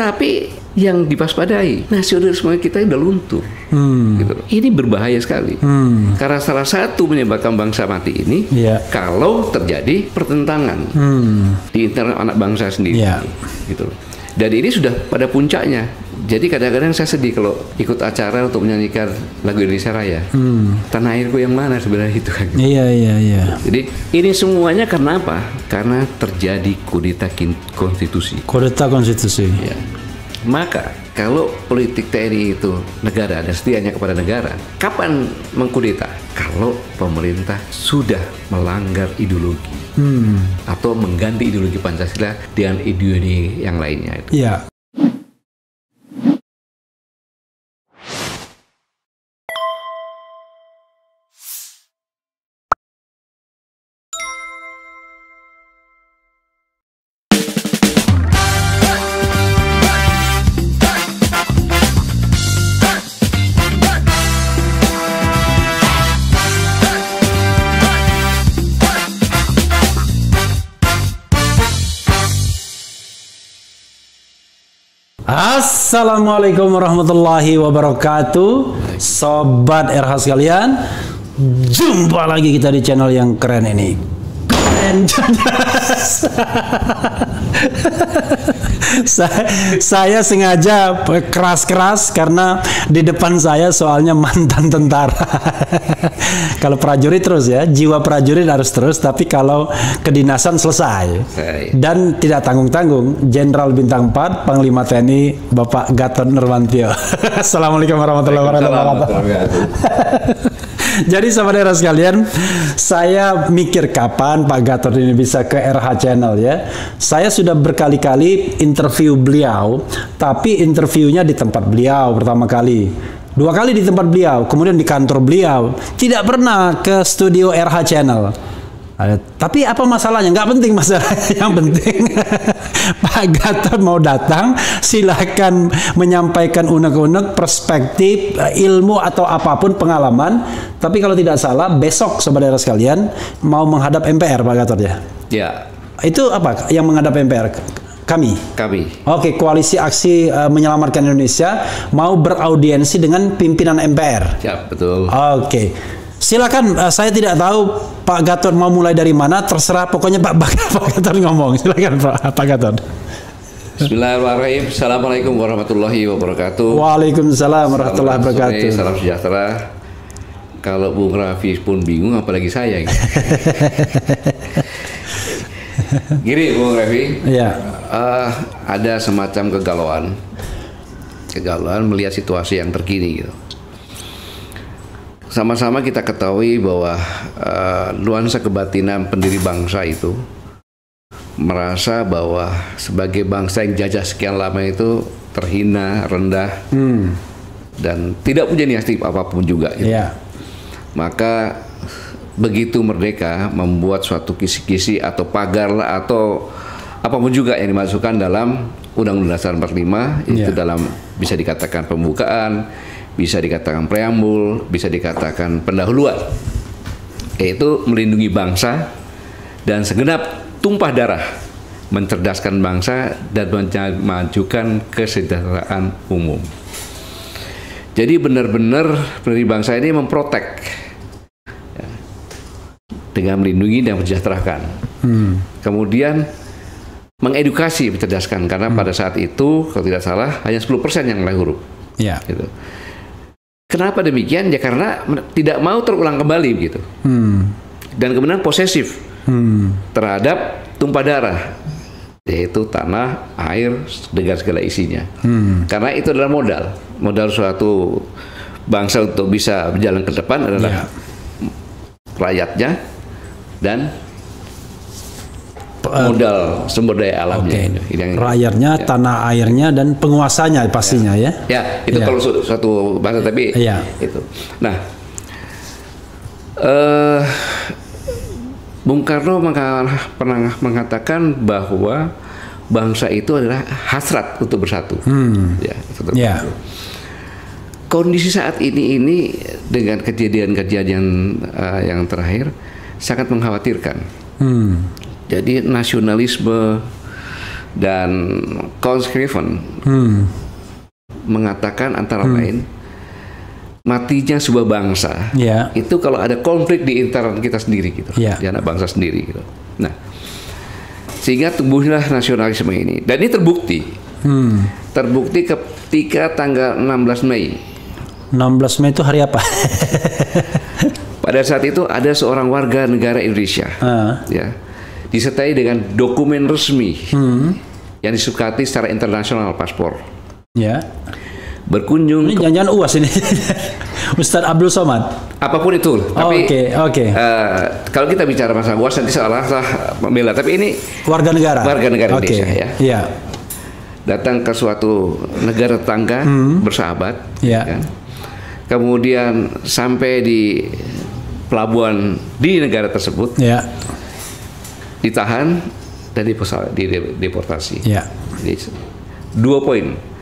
Tetapi yang diwaspadai, nasionalisme kita udah luntur. Gitu. Ini berbahaya sekali. Karena salah satu menyebabkan bangsa mati ini, kalau terjadi pertentangan di internal anak bangsa sendiri. Gitu. Dan ini sudah pada puncaknya. Jadi kadang-kadang saya sedih kalau ikut acara untuk menyanyikan lagu Indonesia Raya. Tanah airku yang mana sebenarnya itu kan. Iya. Jadi ini semuanya karena apa? Karena terjadi kudeta konstitusi. Kudeta konstitusi. Ya. Maka kalau politik TNI itu negara dan setianya kepada negara, kapan mengkudeta? Kalau pemerintah sudah melanggar ideologi atau mengganti ideologi Pancasila dengan ideologi yang lainnya. Iya. Assalamualaikum warahmatullahi wabarakatuh, sobat RH sekalian. Jumpa lagi kita di channel yang keren ini. Keren cerdas. Saya sengaja keras-keras karena di depan saya soalnya mantan tentara. Kalau prajurit terus ya, jiwa prajurit harus terus, tapi kalau kedinasan selesai. Dan tidak tanggung-tanggung, Jenderal Bintang 4, Panglima TNI, Bapak Gatot Nurmantio. Assalamualaikum warahmatullahi wabarakatuh. Jadi saudara sekalian, saya mikir kapan Pak Gatot ini bisa ke RH Channel ya. Saya sudah berkali-kali interview beliau, tapi interviewnya di tempat beliau pertama kali. 2 kali di tempat beliau, kemudian di kantor beliau. Tidak pernah ke studio RH Channel. Tapi apa masalahnya? Nggak penting masalahnya. Yang penting Pak Gatot mau datang, silakan menyampaikan unek-unek, perspektif, ilmu atau apapun pengalaman. Tapi kalau tidak salah, besok saudara sekalian mau menghadap MPR Pak Gatot ya? Ya. Itu apa yang menghadap MPR? Kami. Oke, Koalisi Aksi Menyelamatkan Indonesia mau beraudiensi dengan pimpinan MPR. Ya, betul. Oke. Silakan, saya tidak tahu Pak Gatot mau mulai dari mana, terserah, pokoknya Pak Gatot ngomong. Silakan Pak Gatot. Bismillahirrahmanirrahim. Assalamualaikum warahmatullahi wabarakatuh. Waalaikumsalam warahmatullahi wabarakatuh. Salam sejahtera. Kalau Bung Raffi pun bingung, apalagi saya. Gini Bung Raffi, ada semacam kegalauan melihat situasi yang terkini gitu. Sama-sama kita ketahui bahwa nuansa kebatinan pendiri bangsa itu merasa bahwa sebagai bangsa yang jajah sekian lama itu terhina, rendah, dan tidak punya inisiatif apapun juga. Gitu. Maka begitu merdeka membuat suatu kisi-kisi atau pagar lah atau apapun juga yang dimasukkan dalam Undang-Undang Dasar 45 itu dalam bisa dikatakan pembukaan, bisa dikatakan preambul, bisa dikatakan pendahuluan, yaitu melindungi bangsa dan segenap tumpah darah mencerdaskan bangsa dan memajukan kesejahteraan umum. Jadi benar-benar pendiri bangsa ini memprotek dengan melindungi dan mensejahterakan. Kemudian mengedukasi, mencerdaskan, karena pada saat itu kalau tidak salah hanya 10% yang mulai huruf. Gitu. Kenapa demikian? Ya karena tidak mau terulang kembali gitu. Dan kemudian posesif terhadap tumpah darah, yaitu tanah, air, dengan segala isinya. Karena itu adalah modal suatu bangsa untuk bisa berjalan ke depan adalah rakyatnya dan modal sumber daya alamnya. Rakyatnya, tanah airnya, dan penguasanya pastinya ya. Itu kalau suatu bangsa, tapi itu. Nah, Bung Karno pernah mengatakan bahwa bangsa itu adalah hasrat untuk bersatu. Kondisi saat ini dengan kejadian-kejadian yang terakhir sangat mengkhawatirkan. Jadi nasionalisme Dan Conscription mengatakan antara lain matinya sebuah bangsa itu kalau ada konflik di internal kita sendiri gitu, di anak bangsa sendiri gitu. Nah, sehingga tumbuhlah nasionalisme ini, dan ini terbukti. Terbukti ketika tanggal 16 Mei. 16 Mei itu hari apa? Pada saat itu ada seorang warga negara Indonesia, ya, disertai dengan dokumen resmi yang disepakati secara internasional, paspor. Ya. Berkunjung. Ini jangan-jangan UAS ini. Ustadz Abdul Somad. Apapun itu. Tapi Oke. Kalau kita bicara masalah UAS nanti salah membela. Tapi ini warga negara. Warga negara Indonesia ya. Iya. Datang ke suatu negara tetangga bersahabat. Kan? Kemudian sampai di pelabuhan di negara tersebut. Ditahan dan dideportasi. Jadi, 2 poin.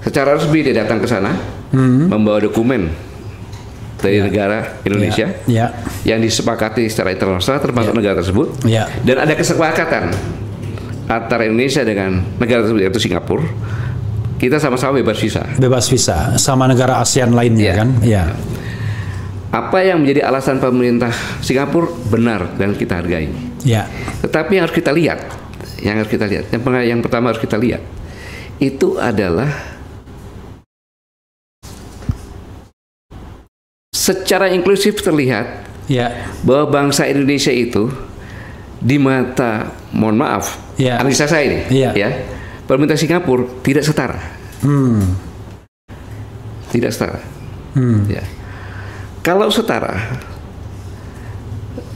Secara resmi dia datang ke sana, membawa dokumen dari negara Indonesia yang disepakati secara internasional termasuk negara tersebut, dan ada kesepakatan antara Indonesia dengan negara tersebut yaitu Singapura, kita sama-sama bebas visa. Bebas visa sama negara ASEAN lainnya kan? Apa yang menjadi alasan pemerintah Singapura benar dan kita hargai. Tetapi yang harus kita lihat, yang pertama harus kita lihat itu adalah secara inklusif terlihat bahwa bangsa Indonesia itu di mata, mohon maaf, analisa saya ini, pemerintah Singapura tidak setara, tidak setara. Kalau setara,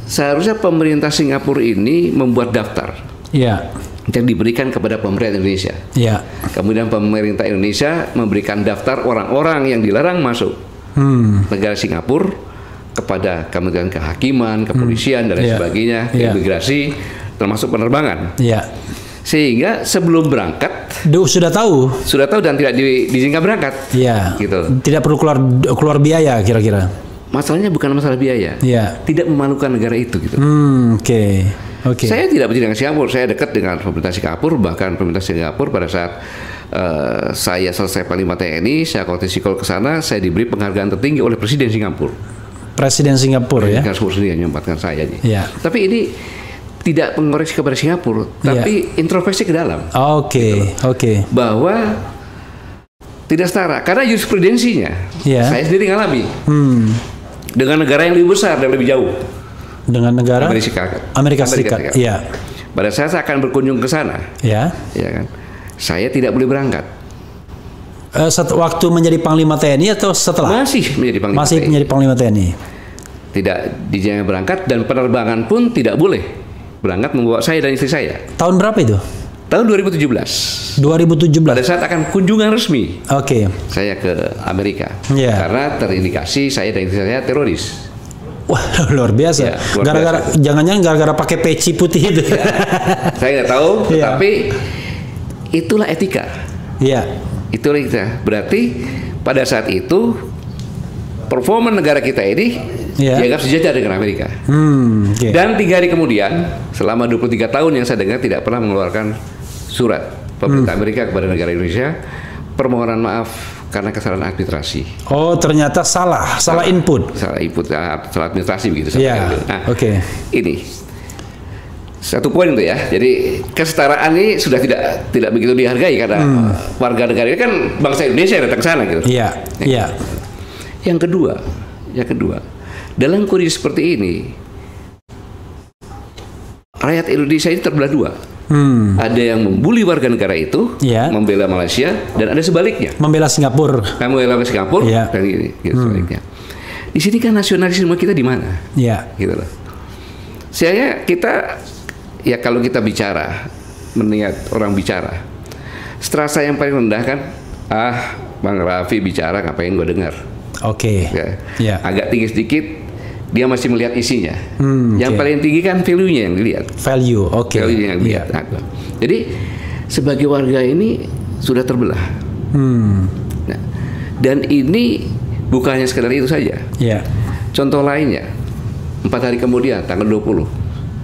seharusnya pemerintah Singapura ini membuat daftar yang diberikan kepada pemerintah Indonesia. Kemudian pemerintah Indonesia memberikan daftar orang-orang yang dilarang masuk negara Singapura kepada Kementerian Kehakiman, Kepolisian dan lain sebagainya, imigrasi, termasuk penerbangan. Sehingga sebelum berangkat sudah tahu dan tidak diizinkan berangkat. Gitu. Tidak perlu keluar biaya kira-kira. Masalahnya bukan masalah biaya. Tidak memalukan negara itu gitu. Saya tidak berbicara dengan Singapura, saya dekat dengan pemerintah Singapura, bahkan pemerintah Singapura pada saat saya selesai Panglima TNI, saya kontisikol ke sana, saya diberi penghargaan tertinggi oleh Presiden Singapura. Presiden Singapura ya? Singapura sendiri yang menyempatkan saya. Tapi ini tidak mengoreksi kepada Singapura, tapi introspeksi ke dalam. Bahwa tidak setara, karena jurisprudensinya saya sendiri ngalami dengan negara yang lebih besar dan lebih jauh. Dengan negara Amerika Serikat. Pada saat saya akan berkunjung ke sana, kan, saya tidak boleh berangkat. Waktu menjadi Panglima TNI atau setelah? Masih menjadi Panglima TNI. Tidak diizinkan berangkat dan penerbangan pun tidak boleh berangkat membawa saya dan istri saya. Tahun berapa itu? Tahun 2017. 2017. Pada saat akan kunjungan resmi. Saya ke Amerika. Karena terindikasi saya dan istri saya teroris. Wah, luar biasa. Jangan-jangan gara-gara pakai peci putih itu. Saya nggak tahu, tapi itulah etika. Itulah etika. Berarti pada saat itu performa negara kita ini dianggap sejajar dengan Amerika. Dan 3 hari kemudian, selama 23 tahun yang saya dengar tidak pernah mengeluarkan surat pemerintah Amerika kepada negara Indonesia permohonan maaf karena kesalahan administrasi. Ternyata salah input. Salah administrasi begitu. Ini satu poin itu ya. Jadi kesetaraan ini sudah tidak begitu dihargai karena warga negara ini kan bangsa Indonesia yang datang ke sana gitu. Yang kedua, dalam kondisi seperti ini, rakyat Indonesia ini terbelah 2. Ada yang membuli warga negara itu, membela Malaysia, dan ada sebaliknya. Membela Singapura. Dan ini, gitu sebaliknya. Di sini kan nasionalisme kita di mana? Gitu loh. Kalau kita bicara, melihat orang bicara, strata yang paling rendah kan, Bang Raffi bicara ngapain gue dengar? Agak tinggi sedikit, dia masih melihat isinya. Yang paling tinggi kan value-nya yang dilihat. Value yang dilihat. Jadi sebagai warga ini sudah terbelah. Nah, dan ini bukannya sekedar itu saja. Contoh lainnya, 4 hari kemudian tanggal 20,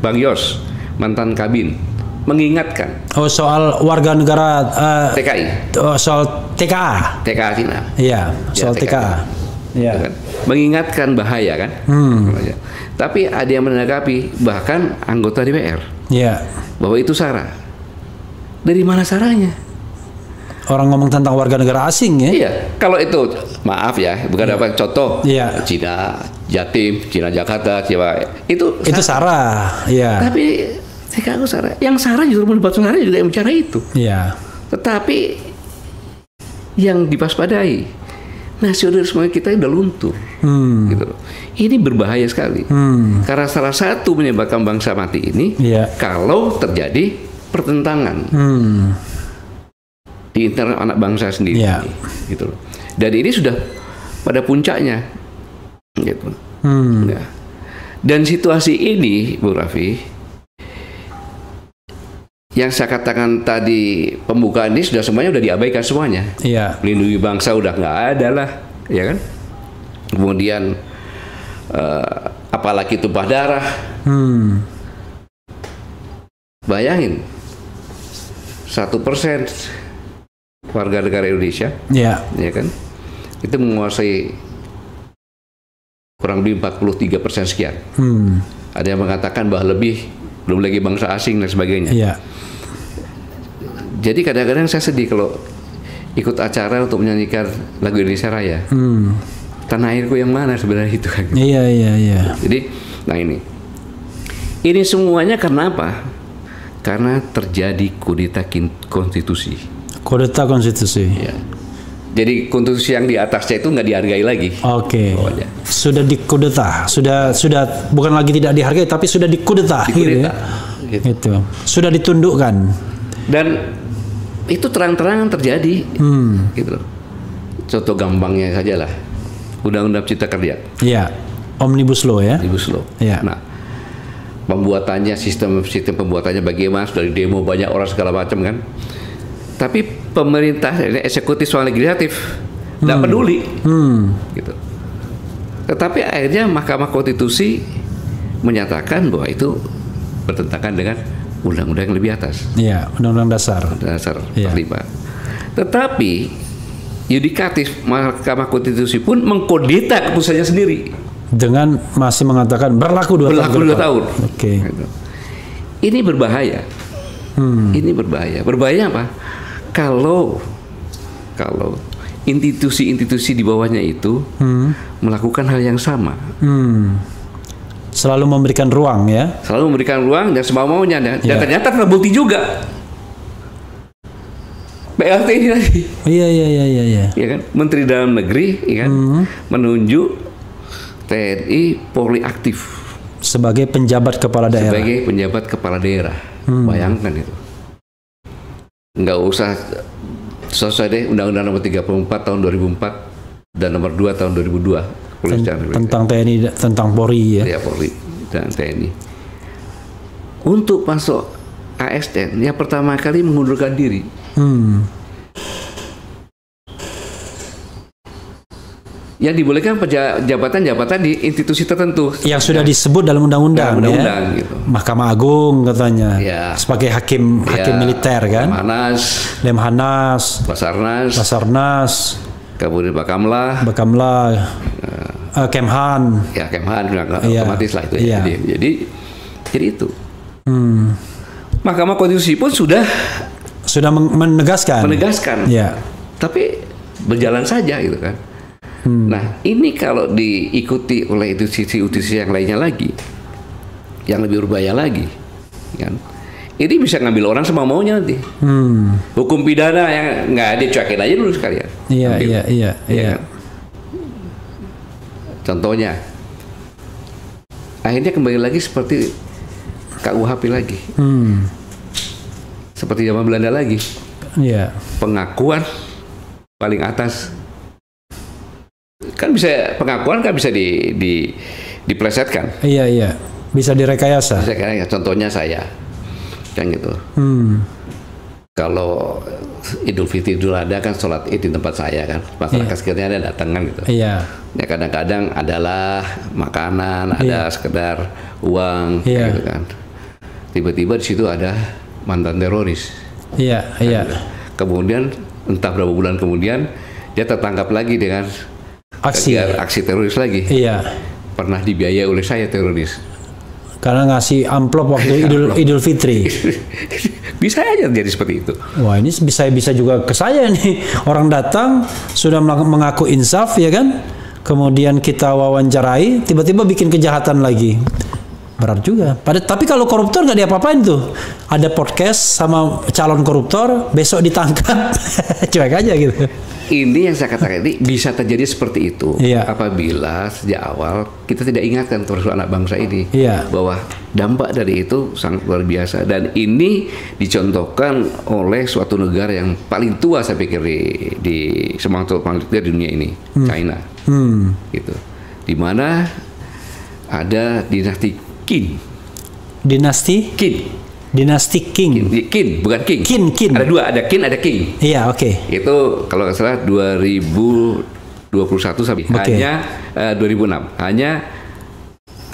Bang Yos, mantan Kabin, mengingatkan Oh, soal warga negara TKI, soal TKA. TKA Cina. Iya, soal TKA. TKA. Iya. Kan? Mengingatkan bahaya kan. Tapi ada yang menanggapi, bahkan anggota DPR, Iya. bahwa itu SARA. Dari mana SARAnya? Orang ngomong tentang warga negara asing ya. Iya, kalau itu maaf ya, bukan apa contoh. Iya. Cina Jatim, Cina Jakarta, Cina itu SARA. Iya. Tapi TKA SARA. Yang SARA justru menurut SARA juga yang bicara itu. Iya. Tetapi yang dipaspadai, nasionalisme kita udah luntur. Gitu loh. Ini berbahaya sekali. Karena salah satu menyebabkan bangsa mati ini, Iya. kalau terjadi pertentangan di internal anak bangsa sendiri, Iya. gitu loh. Dan ini sudah pada puncaknya, gitu. Ya. Dan situasi ini, Bu Raffi, yang saya katakan tadi pembukaan ini sudah semuanya udah diabaikan semuanya. Iya. Melindungi bangsa udah nggak ada lah, ya kan? Kemudian apalagi tumpah darah. Bayangin 1% warga negara Indonesia, Iya. ya kan, itu menguasai kurang lebih 43% sekian. Ada yang mengatakan bahwa lebih, belum lagi bangsa asing dan sebagainya. Iya. Jadi kadang-kadang saya sedih kalau ikut acara untuk menyanyikan lagu Indonesia Raya. Tanah airku yang mana sebenarnya itu kan? Iya, iya, iya. Jadi, nah ini semuanya karena apa? Karena terjadi kudeta konstitusi. Kudeta konstitusi. Ya. Jadi konstitusi yang di atasnya itu nggak dihargai lagi. Oke. Bawahnya. Sudah dikudeta, sudah bukan lagi tidak dihargai tapi sudah dikudeta. Gitu Dikudeta. ya. Gitu. Gitu. Sudah ditundukkan. Dan itu terang-terangan terjadi. Gitu loh. Contoh gampangnya saja lah. Undang-undang Cipta Kerja. Iya. Omnibus Law ya. Omnibus Law. Iya. Nah, pembuatannya sistem pembuatannya bagaimana, dari demo banyak orang segala macam kan. Tapi pemerintah, ini eksekutif soal legislatif nggak peduli, gitu. Tetapi akhirnya Mahkamah Konstitusi menyatakan bahwa itu bertentangan dengan undang-undang yang lebih atas, Iya, Undang-Undang Dasar. dasar Iya. 45. Tetapi yudikatif Mahkamah Konstitusi pun mengkodeta keputusannya sendiri. Dengan masih mengatakan berlaku 2 tahun. Berlaku 2 tahun. Oke. Gitu. Ini berbahaya. Ini berbahaya. Berbahaya apa? Kalau institusi-institusi di bawahnya itu melakukan hal yang sama, Selalu memberikan ruang ya. selalu memberikan ruang dan semau-maunya, dan ternyata terbukti juga. PLT ini tadi, Iya. ya kan, Menteri Dalam Negeri, ya kan, menunjuk TNI Polri aktif Sebagai penjabat kepala daerah. sebagai penjabat kepala daerah. Bayangkan itu. Nggak usah selesai deh Undang-Undang Nomor 34 tahun 2004 dan Nomor 2 tahun 2002 Tentang TNI, tentang Polri ya. ya, Polri dan TNI. Untuk masuk ASN, yang pertama kali mengundurkan diri. Yang dibolehkan jabatan-jabatan di institusi tertentu. Yang sudah disebut dalam undang-undang ya. Undang-undang gitu. Mahkamah Agung katanya. Ya. Sebagai hakim militer kan. Lemhanas, Basarnas, kemudian Bakamla, Kemhan. ya Kemhan, Iya. otomatis lah itu. Iya. Jadi itu. Mahkamah Konstitusi pun sudah menegaskan. Iya. Tapi berjalan saja gitu kan. Nah, ini kalau diikuti oleh institusi-institusi yang lainnya lagi, yang lebih berbahaya lagi, kan? Ini bisa ngambil orang semau-maunya nanti. Hukum pidana yang nggak ada, cuekin aja dulu sekalian. Iya. kan? Contohnya, akhirnya kembali lagi seperti KUHP lagi, seperti zaman Belanda lagi. Iya. Pengakuan paling atas. Kan bisa, pengakuan kan bisa diplesetkan. Iya. Bisa direkayasa. Bisa kan, contohnya saya, kan gitu. Kalau Idul Fitri, Idul Adha kan sholat Id di tempat saya kan, masyarakat sekitarnya ada datang kan gitu. Iya. Ya kadang-kadang adalah makanan, ada sekedar uang, Iya. gitu kan. Tiba-tiba di situ ada mantan teroris. Iya, iya. Kemudian entah berapa bulan kemudian dia tertangkap lagi dengan aksi teroris lagi. Iya. Pernah dibiayai oleh saya teroris. Karena ngasih amplop waktu Idul Fitri. Bisa aja jadi seperti itu. Wah, ini bisa juga ke saya nih. Orang datang sudah mengaku insaf, ya kan? Kemudian kita wawancarai, tiba-tiba bikin kejahatan lagi. Berat juga. Tapi kalau koruptor nggak diapa-apain tuh. Ada podcast sama calon koruptor, besok ditangkap. Cuek aja gitu. Ini yang saya katakan, ini bisa terjadi seperti itu. Iya. Apabila sejak awal kita tidak ingatkan terus anak bangsa ini. Iya. Bahwa dampak dari itu sangat luar biasa. Dan ini dicontohkan oleh suatu negara yang paling tua saya pikir di semangkuk di dunia ini. China. Gitu. Di mana ada dinasti Qin. Dinasti? Qin. Dinasti King. Qin, bukan King. Qin. Ada dua, ada Qin, ada King. Iya, oke. Itu kalau nggak salah 2021 sampai hanya 2006. Hanya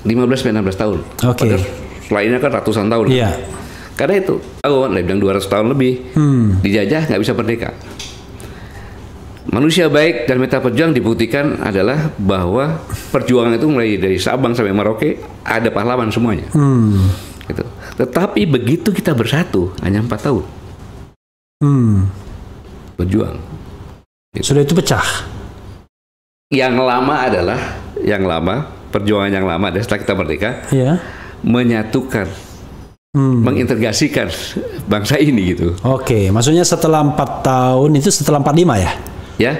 15-16 tahun. Oke. Lainnya kan ratusan tahun. Iya. Karena itu, aku bilang 200 tahun lebih. Dijajah nggak bisa merdeka. Manusia baik dan meta perjuangan dibuktikan adalah bahwa perjuangan itu mulai dari Sabang sampai Merauke ada pahlawan semuanya. Gitu. Tetapi begitu kita bersatu hanya 4 tahun berjuang. Gitu. Sudah itu pecah. Yang lama perjuangan yang lama dan setelah kita merdeka menyatukan, mengintegrasikan bangsa ini gitu. Oke, maksudnya setelah 4 tahun itu setelah 45 ya? Ya,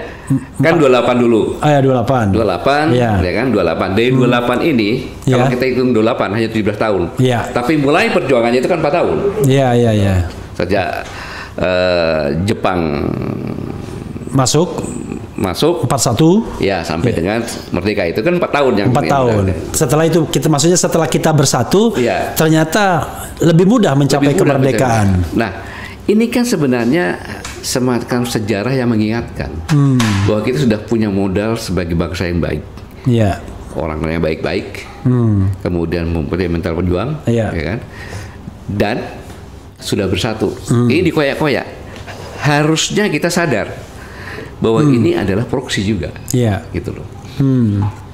kan 28 dulu. Ya 28. 28, ya kan 28. Dari 28 ini, kalau kita hitung 28 hanya 17 tahun. Iya. Tapi mulai perjuangannya itu kan 4 tahun. Iya. Sejak Jepang masuk 41 ya sampai dengan merdeka itu kan 4 tahun yang 4 tahun. Setelah itu maksudnya setelah kita bersatu ternyata lebih mudah mencapai kemerdekaan. Nah, ini kan sebenarnya semacam sejarah yang mengingatkan bahwa kita sudah punya modal sebagai bangsa yang baik. Iya. Orang yang baik-baik, kemudian mempunyai mental berjuang, ya kan? Dan sudah bersatu. Ini dikoyak-koyak. Harusnya kita sadar bahwa ini adalah proksi juga, gitu loh.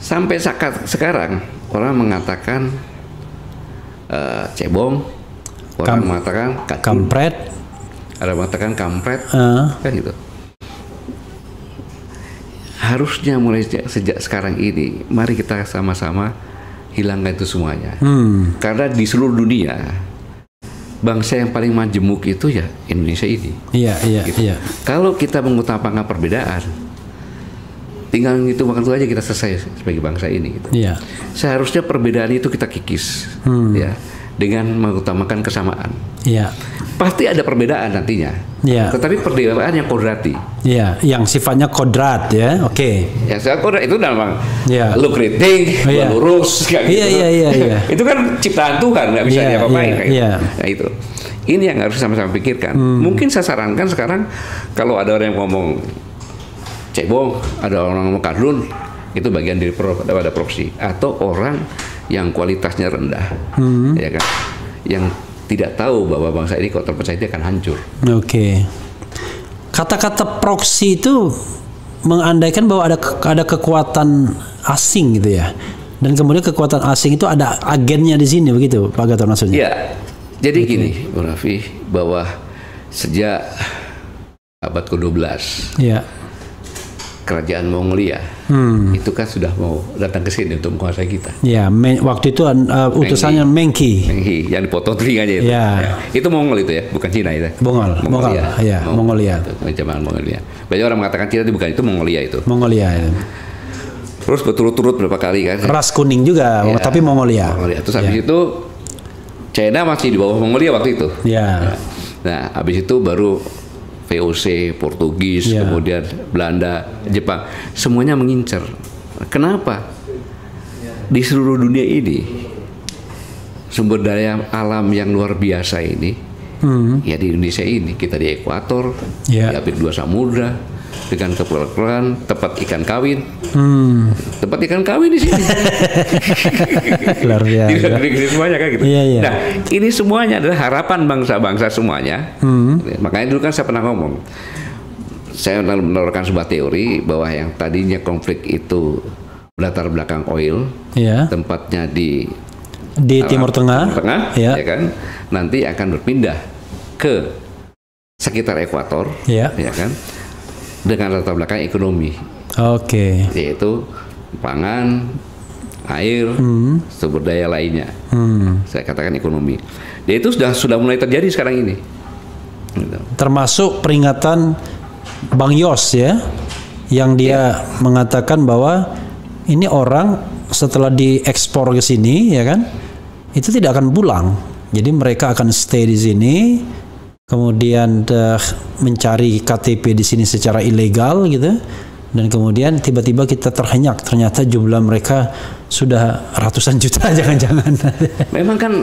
Sampai sekarang orang mengatakan cebong, orang mengatakan kampret. Ada mengatakan kampret, kan gitu. Harusnya mulai sejak sekarang ini, mari kita sama-sama hilangkan itu semuanya. Karena di seluruh dunia, bangsa yang paling majemuk itu ya Indonesia ini. Iya. Kalau kita mengutamakan perbedaan, tinggal itu waktu aja kita selesai sebagai bangsa ini. Gitu. Iya. Seharusnya perbedaan itu kita kikis, ya, dengan mengutamakan kesamaan. Iya. Pasti ada perbedaan nantinya. Iya. Tetapi perbedaan yang kodrati. Iya, yang sifatnya kodrat ya. Oke. Yang sifatnya kodrat itu memang lu keriting, lu lurus kayak gitu. Iya. Itu kan ciptaan Tuhan, nggak bisa diapa-apain kayak gitu. Nah itu. Ini yang harus sama-sama pikirkan. Mungkin saya sarankan sekarang kalau ada orang yang ngomong cebong, ada orang ngomong kadrun, itu bagian daripada proksi atau orang yang kualitasnya rendah, ya kan? Yang tidak tahu bahwa bangsa ini kalau terpecah itu akan hancur. Oke. Kata-kata proksi itu mengandaikan bahwa ada kekuatan asing gitu ya. Dan kemudian kekuatan asing itu ada agennya di sini begitu, Pak Gatot maksudnya. Iya. Jadi gini, Bung Raffi, bahwa sejak abad ke-12 kerajaan Mongolia itu kan sudah mau datang ke sini untuk menguasai kita. Ya, waktu itu utusannya Mengki yang dipotong telinganya itu. Ya. Itu Mongol itu ya, bukan Cina itu. Mongolia. Zaman Mongolia. Banyak orang mengatakan Cina itu bukan, itu Mongolia itu. Mongolia. Terus berturut-turut berapa kali kan? Ras kuning juga, tapi Mongolia. Terus habis itu China masih di bawah Mongolia waktu itu. Ya. Nah, habis itu baru VOC, Portugis, kemudian Belanda, Jepang, semuanya mengincar. Kenapa? Di seluruh dunia ini sumber daya alam yang luar biasa ini, ya di Indonesia ini kita di ekuator, di hampir 2 samudra, dengan keperluan tempat ikan kawin. Tempat ikan kawin di sini. Luar biasa. Di negeri semuanya kan gitu. Iya, iya. Nah, ini semuanya adalah harapan bangsa-bangsa semuanya. Makanya dulu kan saya pernah ngomong, saya menawarkan sebuah teori bahwa yang tadinya konflik itu berlatar belakang oil, Iya. tempatnya di Timur Tengah, ya kan, nanti akan berpindah ke sekitar ekuator, ya kan, dengan latar belakang ekonomi, yaitu pangan, air, sumber daya lainnya. Saya katakan ekonomi. Dan itu sudah mulai terjadi sekarang ini. Gitu. Termasuk peringatan Bang Yos ya, yang dia mengatakan bahwa ini orang setelah diekspor ke sini, ya kan, itu tidak akan pulang. Jadi mereka akan stay di sini, kemudian mencari KTP di sini secara ilegal gitu, dan kemudian tiba-tiba kita terhenyak, ternyata jumlah mereka sudah ratusan juta, jangan-jangan. Memang kan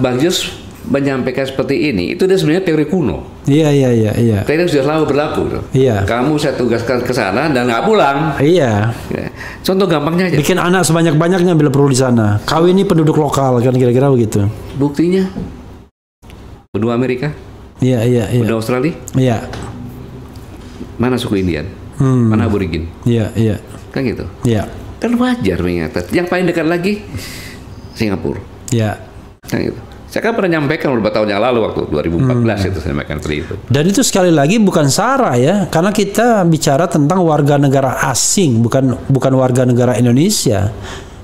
Bang Yos menyampaikan seperti ini, itu dia sebenarnya teori kuno. Iya. Teori sudah lama berlaku. Iya. Kamu saya tugaskan ke sana dan nggak pulang. Iya. Contoh gampangnya aja. Bikin anak sebanyak-banyaknya bila perlu di sana. Kawini penduduk lokal kan kira-kira begitu. Buktinya benua Amerika. Iya. Benua Australia. Iya. Mana suku Indian? Mana aborigin? Iya. Kan gitu. Iya. Kan wajar mengingat. Yang paling dekat lagi Singapura. Iya. Kan gitu. Saya kan pernah nyampaikan beberapa tahun yang lalu waktu 2014 itu saya sampaikan seperti itu. Dan itu sekali lagi bukan sara ya, karena kita bicara tentang warga negara asing, bukan warga negara Indonesia.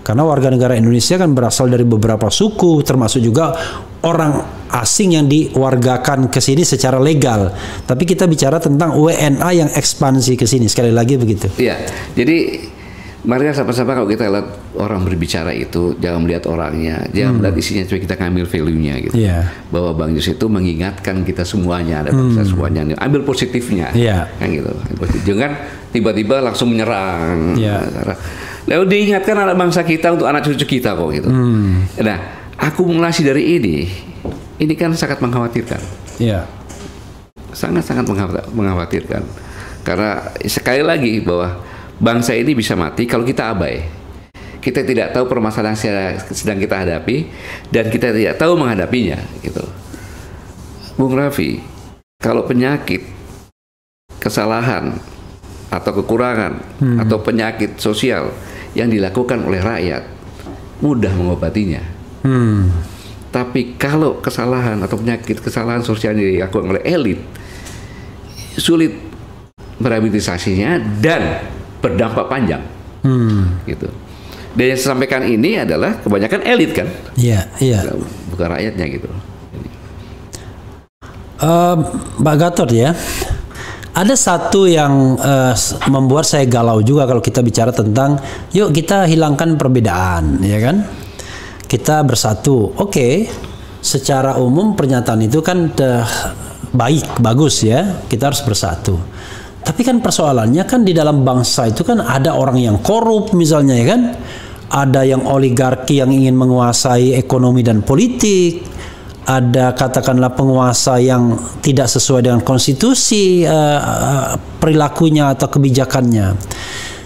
Karena warga negara Indonesia kan berasal dari beberapa suku, termasuk juga orang asing yang diwargakan ke sini secara legal. Tapi kita bicara tentang WNA yang ekspansi ke sini, sekali lagi begitu. Iya. Jadi mari sama-sama kalau kita lihat orang berbicara itu jangan melihat orangnya, jangan melihat isinya, coba kita ngambil value-nya gitu. Bahwa Bang Yos itu mengingatkan kita semuanya, ada bangsa semuanya, ambil positifnya, kan gitu. Jangan tiba-tiba langsung menyerang. Lalu diingatkan anak bangsa kita untuk anak cucu kita kok gitu. Nah, akumulasi dari ini kan sangat mengkhawatirkan. Sangat-sangat mengkhawatirkan. Karena sekali lagi bahwa bangsa ini bisa mati kalau kita abai. Kita tidak tahu permasalahan yang sedang kita hadapi dan kita tidak tahu menghadapinya gitu. Bung Raffi, kalau penyakit, kesalahan atau kekurangan atau penyakit sosial yang dilakukan oleh rakyat mudah mengobatinya. Tapi kalau kesalahan atau kesalahan sosial yang dilakukan oleh elit sulit merehabilitasinya dan berdampak panjang, gitu. Dan yang saya sampaikan ini adalah kebanyakan elit kan, bukan rakyatnya gitu. Mbak Gatot ya, ada satu yang membuat saya galau juga kalau kita bicara tentang, yuk kita hilangkan perbedaan, ya kan? Kita bersatu, secara umum pernyataan itu kan baik, bagus ya, kita harus bersatu. Tapi kan persoalannya kan di dalam bangsa itu kan ada orang yang korup misalnya ya kan, ada yang oligarki yang ingin menguasai ekonomi dan politik, ada katakanlah penguasa yang tidak sesuai dengan konstitusi perilakunya atau kebijakannya.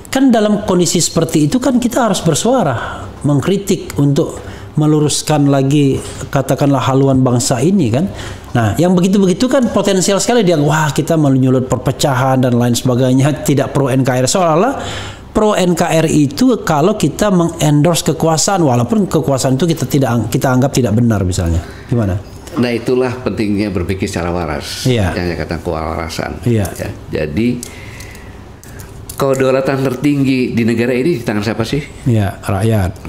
Kan dalam kondisi seperti itu kan kita harus bersuara, mengkritik untuk meluruskan lagi katakanlah haluan bangsa ini kan. Nah, yang begitu-begitu kan potensial sekali dia, wah kita menyulut perpecahan dan lain sebagainya, tidak pro NKRI. Seolah-olah pro NKRI itu kalau kita mengendorse kekuasaan, walaupun kekuasaan itu kita anggap tidak benar misalnya. Gimana? Nah, itulah pentingnya berpikir secara waras. Yang saya katakan kewarasan. Ya. Jadi kedaulatan tertinggi di negara ini di tangan siapa sih? Rakyat.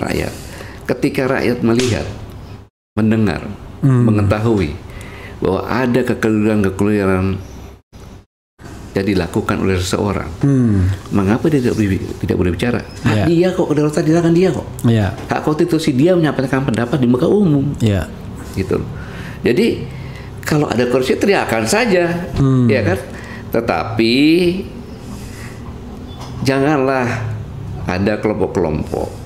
Ketika rakyat melihat, mendengar, mengetahui bahwa ada kekeliruan yang dilakukan oleh seseorang, mengapa dia tidak boleh bicara? Hak dia kok, kedaulatan di tangan dia kok. Hak konstitusi dia menyampaikan pendapat di muka umum. Gitu. Jadi kalau ada korupsi teriakan saja, ya kan? Tetapi janganlah ada kelompok-kelompok.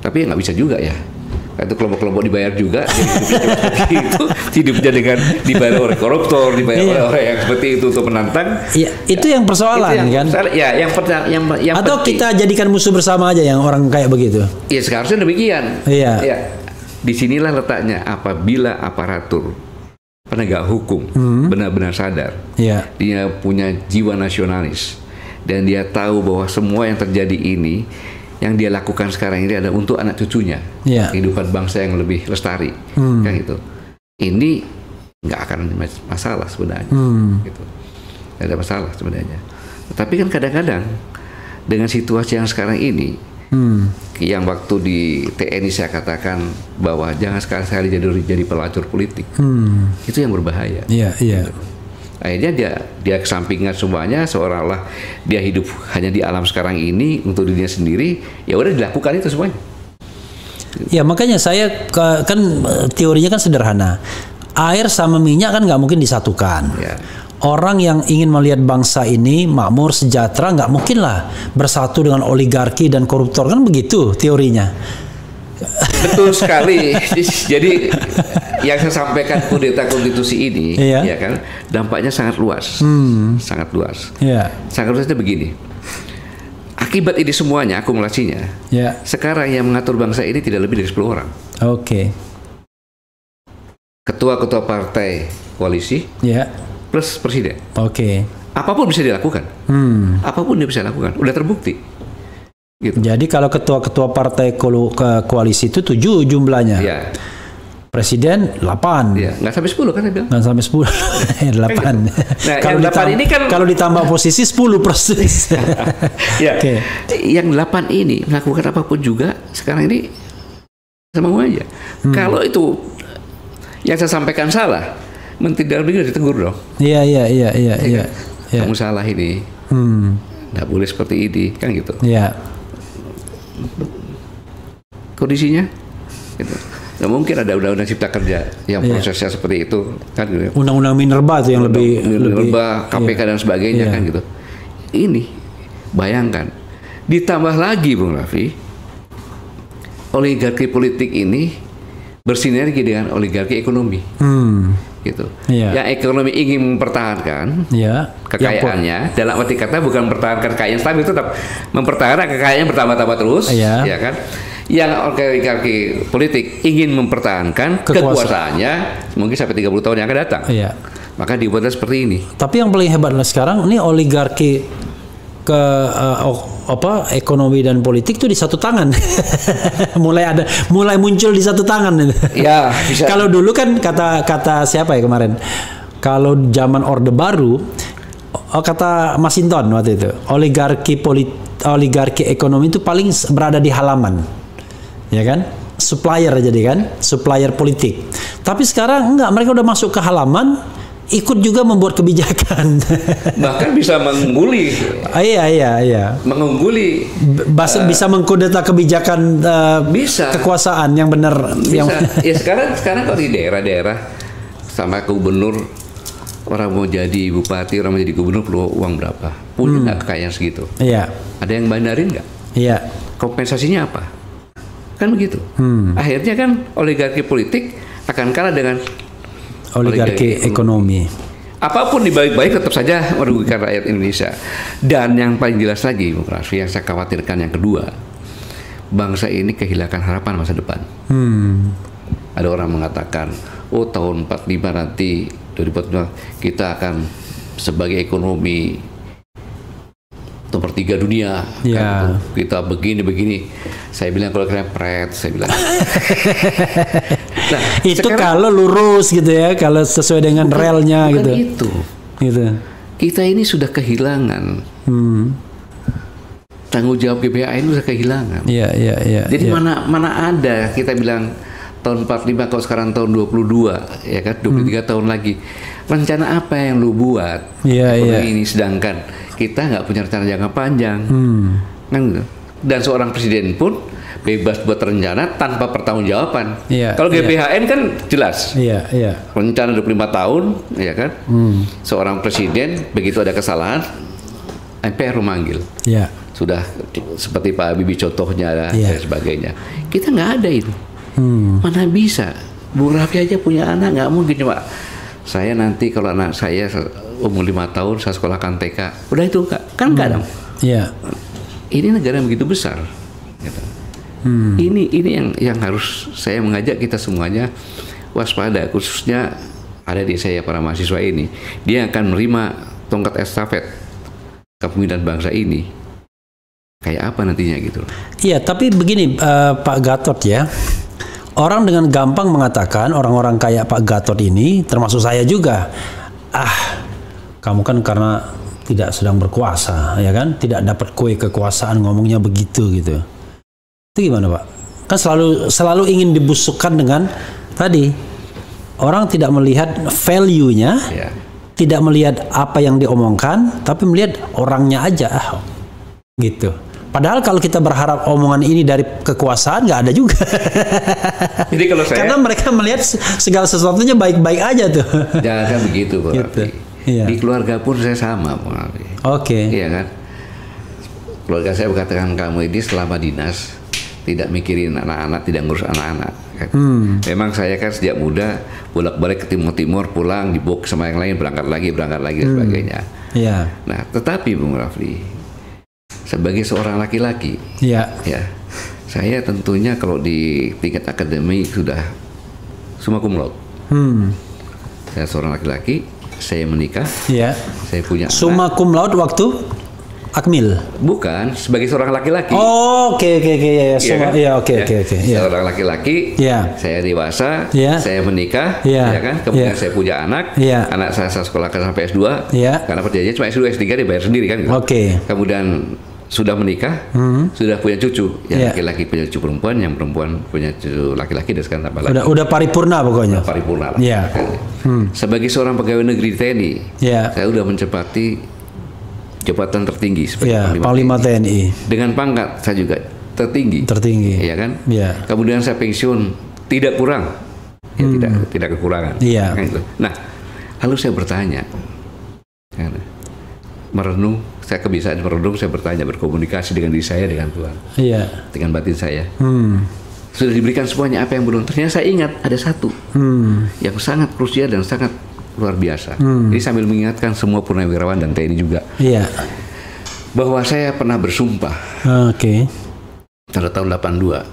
Tapi nggak bisa juga ya. Itu kelompok-kelompok dibayar juga, jadi hidupnya seperti itu, hidupnya dengan dibayar oleh koruptor, dibayar oleh orang yang seperti itu untuk menantang. Iya, itu yang persoalan itu kan. Ya, yang atau penting. kita jadikan musuh bersama aja yang orang kayak begitu. Ya seharusnya demikian. Iya. Ya. Disinilah letaknya apabila aparatur penegak hukum benar-benar sadar, dia punya jiwa nasionalis dan dia tahu bahwa semua yang terjadi ini, yang dia lakukan sekarang ini adalah untuk anak cucunya, kehidupan bangsa yang lebih lestari, kan gitu. Ini nggak akan masalah sebenarnya, gitu. Nggak ada masalah sebenarnya. Tetapi kan kadang-kadang dengan situasi yang sekarang ini, yang waktu di TNI saya katakan bahwa jangan sekali-sekali jadi pelacur politik, itu yang berbahaya. Gitu. Akhirnya dia kesampingkan semuanya, seolah-olah dia hidup hanya di alam sekarang ini untuk dirinya sendiri. Ya udah dilakukan itu semuanya. Ya makanya saya kan teorinya kan sederhana. Air sama minyak kan nggak mungkin disatukan. Ya. Orang yang ingin melihat bangsa ini makmur, sejahtera, nggak mungkin lah bersatu dengan oligarki dan koruptor, kan begitu teorinya. Betul sekali. Jadi yang saya sampaikan kudeta konstitusi ini, ya kan, dampaknya sangat luas, sangat luas. Sangat luasnya begini. Akibat ini semuanya, akumulasinya, sekarang yang mengatur bangsa ini tidak lebih dari 10 orang. Ketua-ketua partai koalisi, plus presiden. Apapun bisa dilakukan. Apapun dia bisa lakukan. Udah terbukti. Gitu. Jadi kalau ketua-ketua partai koalisi itu 7 jumlahnya. Presiden 8. Nggak sampai 10 kan saya bilang. Nggak sampai 10. 8. Nah, kalau 8 ini kan kalau ditambah posisi 10 persis. Yang 8 ini melakukan apapun juga sekarang ini sama aja. Kalau itu yang saya sampaikan salah, Menteri Dalam Negeri ditegur dong. Iya. Kamu salah ini. Nggak boleh seperti ini, kan gitu. Kondisinya gitu. Nggak mungkin ada undang-undang cipta kerja yang prosesnya seperti itu, kan gitu. Undang-undang Minerba itu yang lebih KPK dan sebagainya, kan gitu. Ini bayangkan, ditambah lagi Bung Raffi, oligarki politik ini bersinergi dengan oligarki ekonomi, gitu. Yang ekonomi ingin mempertahankan kekayaannya, dalam arti kata bukan mempertahankan kekayaan stabil, tetap mempertahankan kekayaan bertambah-tambah terus, ya kan. Yang oligarki politik ingin mempertahankan kekuasaannya mungkin sampai 30 tahun yang akan datang. Maka dibuatlah seperti ini. Tapi yang paling hebat sekarang ini oligarki ekonomi dan politik tuh di satu tangan. mulai muncul di satu tangan. Bisa. Kalau dulu kan kata siapa ya kemarin? Kalau zaman Orde Baru, kata Masinton waktu itu, oligarki ekonomi itu paling berada di halaman. Ya kan? Supplier jadi kan? Supplier politik. Tapi sekarang enggak, mereka udah masuk ke halaman, ikut juga membuat kebijakan. Bahkan bisa mengungguli. Iya. Mengungguli. Bisa mengkudeta kebijakan bisa. Kekuasaan yang benar. Bisa. Ya sekarang kalau di daerah-daerah sama gubernur, orang mau jadi bupati, orang mau jadi gubernur perlu uang berapa? Punya nggak kekayaan segitu? Ada yang bandarin nggak? Kompensasinya apa? Kan begitu. Akhirnya kan oligarki politik akan kalah dengan oligarki ekonomi. Apapun dibaik-baik tetap saja merugikan rakyat Indonesia. Dan yang paling jelas lagi, Bung Raffi, yang saya khawatirkan yang kedua, bangsa ini kehilangan harapan masa depan. Ada orang mengatakan, tahun 45 nanti 2045 kita akan sebagai ekonomi nomor 3 dunia, kan, kita begini. Saya bilang kalau kalian pret, saya bilang. Nah, itu kalau lurus gitu ya, kalau sesuai dengan relnya gitu. Kita ini sudah kehilangan tanggung jawab GBHN, sudah kehilangan. Jadi mana ada kita bilang tahun 45 kalau sekarang tahun 22, ya kan, 23 tahun lagi. Rencana apa yang lu buat? Ini sedangkan kita nggak punya rencana jangka panjang, kan gitu. Dan seorang presiden pun bebas buat rencana tanpa pertanggungjawaban. Kalau GBHN kan jelas, rencana 25 tahun, ya kan. Seorang presiden begitu ada kesalahan, MPR memanggil. Sudah seperti Pak Habibie contohnya dan sebagainya. Kita nggak ada itu. Mana bisa? Bung Raffi aja punya anak, nggak mungkin cuma saya nanti kalau anak saya umur 5 tahun saya sekolahkan TK, udah itu kan nggak dong. Iya. Ini negara yang begitu besar. Gitu. Ini yang harus saya mengajak kita semuanya waspada, khususnya ada di saya para mahasiswa ini. Dia akan menerima tongkat estafet kepemimpinan bangsa ini. Kayak apa nantinya gitu. Iya, tapi begini Pak Gatot ya. Orang dengan gampang mengatakan, orang-orang kayak Pak Gatot ini, termasuk saya juga, kamu kan karena tidak sedang berkuasa, ya kan? Tidak dapat kue kekuasaan, ngomongnya begitu gitu. Itu gimana Pak? Kan selalu ingin dibusukkan dengan tadi, orang tidak melihat value-nya, tidak melihat apa yang diomongkan, tapi melihat orangnya aja, gitu. Padahal kalau kita berharap omongan ini dari kekuasaan nggak ada juga. Jadi kalau saya, karena mereka melihat segala sesuatunya baik-baik aja tuh. Jangan begitu, Pak. Gitu. Iya. Di keluarga pun saya sama, Pak. Oke. Iya kan? Keluarga saya berkatakan kamu ini selama dinas tidak mikirin anak-anak, tidak ngurus anak-anak. Kan? Memang saya kan sejak muda bolak-balik ke timur, pulang dibok sama yang lain, berangkat lagi dan sebagainya. Iya. Nah, tetapi Bung Rafli, sebagai seorang laki-laki, ya, saya tentunya kalau di tingkat akademik sudah summa cum laude. Saya seorang laki-laki, saya menikah, saya punya summa cum laude waktu Akmil? Bukan, sebagai seorang laki-laki. Oh, oke. Oke. Seorang laki-laki, saya dewasa, saya menikah, ya kan. Kemudian saya punya anak, anak saya sekolahkan sampai S2, karena perjanjiannya cuma S2, S3 dibayar sendiri kan. Gitu. Kemudian sudah menikah, sudah punya cucu, yang laki-laki punya cucu perempuan, yang perempuan punya cucu laki-laki, dan sekarang tambah lagi. Udah paripurna pokoknya. Paripurna lah. Sebagai seorang pegawai negeri TNI, saya udah mencepati jabatan tertinggi sebagai Panglima TNI. Dengan pangkat saya juga tertinggi. Iya kan? Kemudian saya pensiun tidak kurang, tidak kekurangan. Kan gitu. Nah, lalu saya bertanya, merenung, saya kebiasaan merenung, saya bertanya, berkomunikasi dengan diri saya, dengan Tuhan, dengan batin saya. Sudah diberikan semuanya, apa yang belum? Ternyata saya ingat ada satu yang sangat krusial dan sangat luar biasa. Jadi sambil mengingatkan semua purnawirawan dan TNI juga, bahwa saya pernah bersumpah pada tahun 82,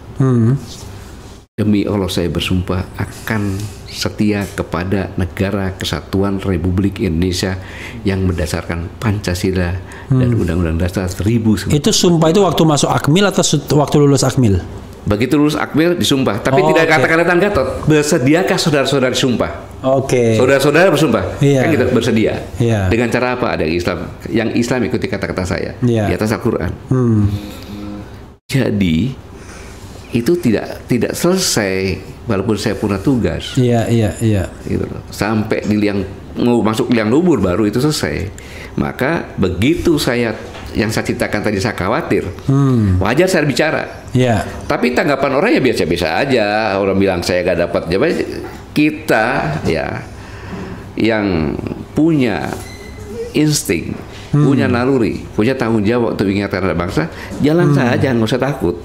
demi Allah saya bersumpah akan setia kepada negara kesatuan Republik Indonesia yang berdasarkan Pancasila dan Undang-Undang Dasar 1945. Itu sumpah itu waktu masuk Akmil atau waktu lulus Akmil? Begitu lulus Akmil disumpah, tapi tidak katakan datang Gatot. Bersediakah saudara-saudara disumpah? Saudara-saudara bersumpah, kan kita bersedia. Dengan cara apa? Ada yang Islam ikuti kata-kata saya di atas Al-Quran. Jadi itu tidak selesai walaupun saya purna tugas. Gitu loh. Sampai mau masuk liang lubur baru itu selesai. Maka begitu yang saya ceritakan tadi saya khawatir, wajar saya bicara. Tapi tanggapan orang ya biasa-biasa aja. Orang bilang saya gak dapat jabatan. Kita yang punya insting, punya naluri, punya tanggung jawab untuk mengingatkan anak bangsa, jalan saja, nggak usah takut.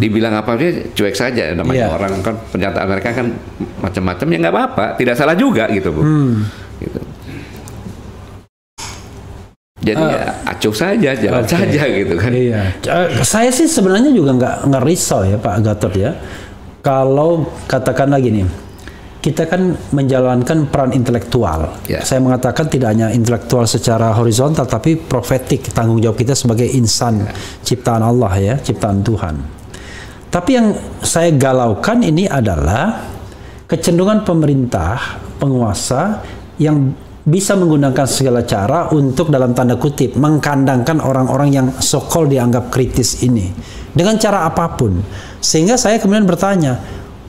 Dibilang apa aja cuek saja, namanya orang kan, pernyataan mereka kan macam-macam, ya nggak apa-apa, tidak salah juga gitu, Bu. Gitu. Jadi acuh saja, jalan saja gitu kan. Saya sih sebenarnya juga nggak risau ya Pak Gatot ya. Kalau katakan lagi nih, kita kan menjalankan peran intelektual. Saya mengatakan tidak hanya intelektual secara horizontal, tapi profetik, tanggung jawab kita sebagai insan ciptaan Allah ya, ciptaan Tuhan. Tapi yang saya galaukan ini adalah kecenderungan pemerintah, penguasa yang bisa menggunakan segala cara untuk dalam tanda kutip mengkandangkan orang-orang yang so-called dianggap kritis ini dengan cara apapun. Sehingga saya kemudian bertanya,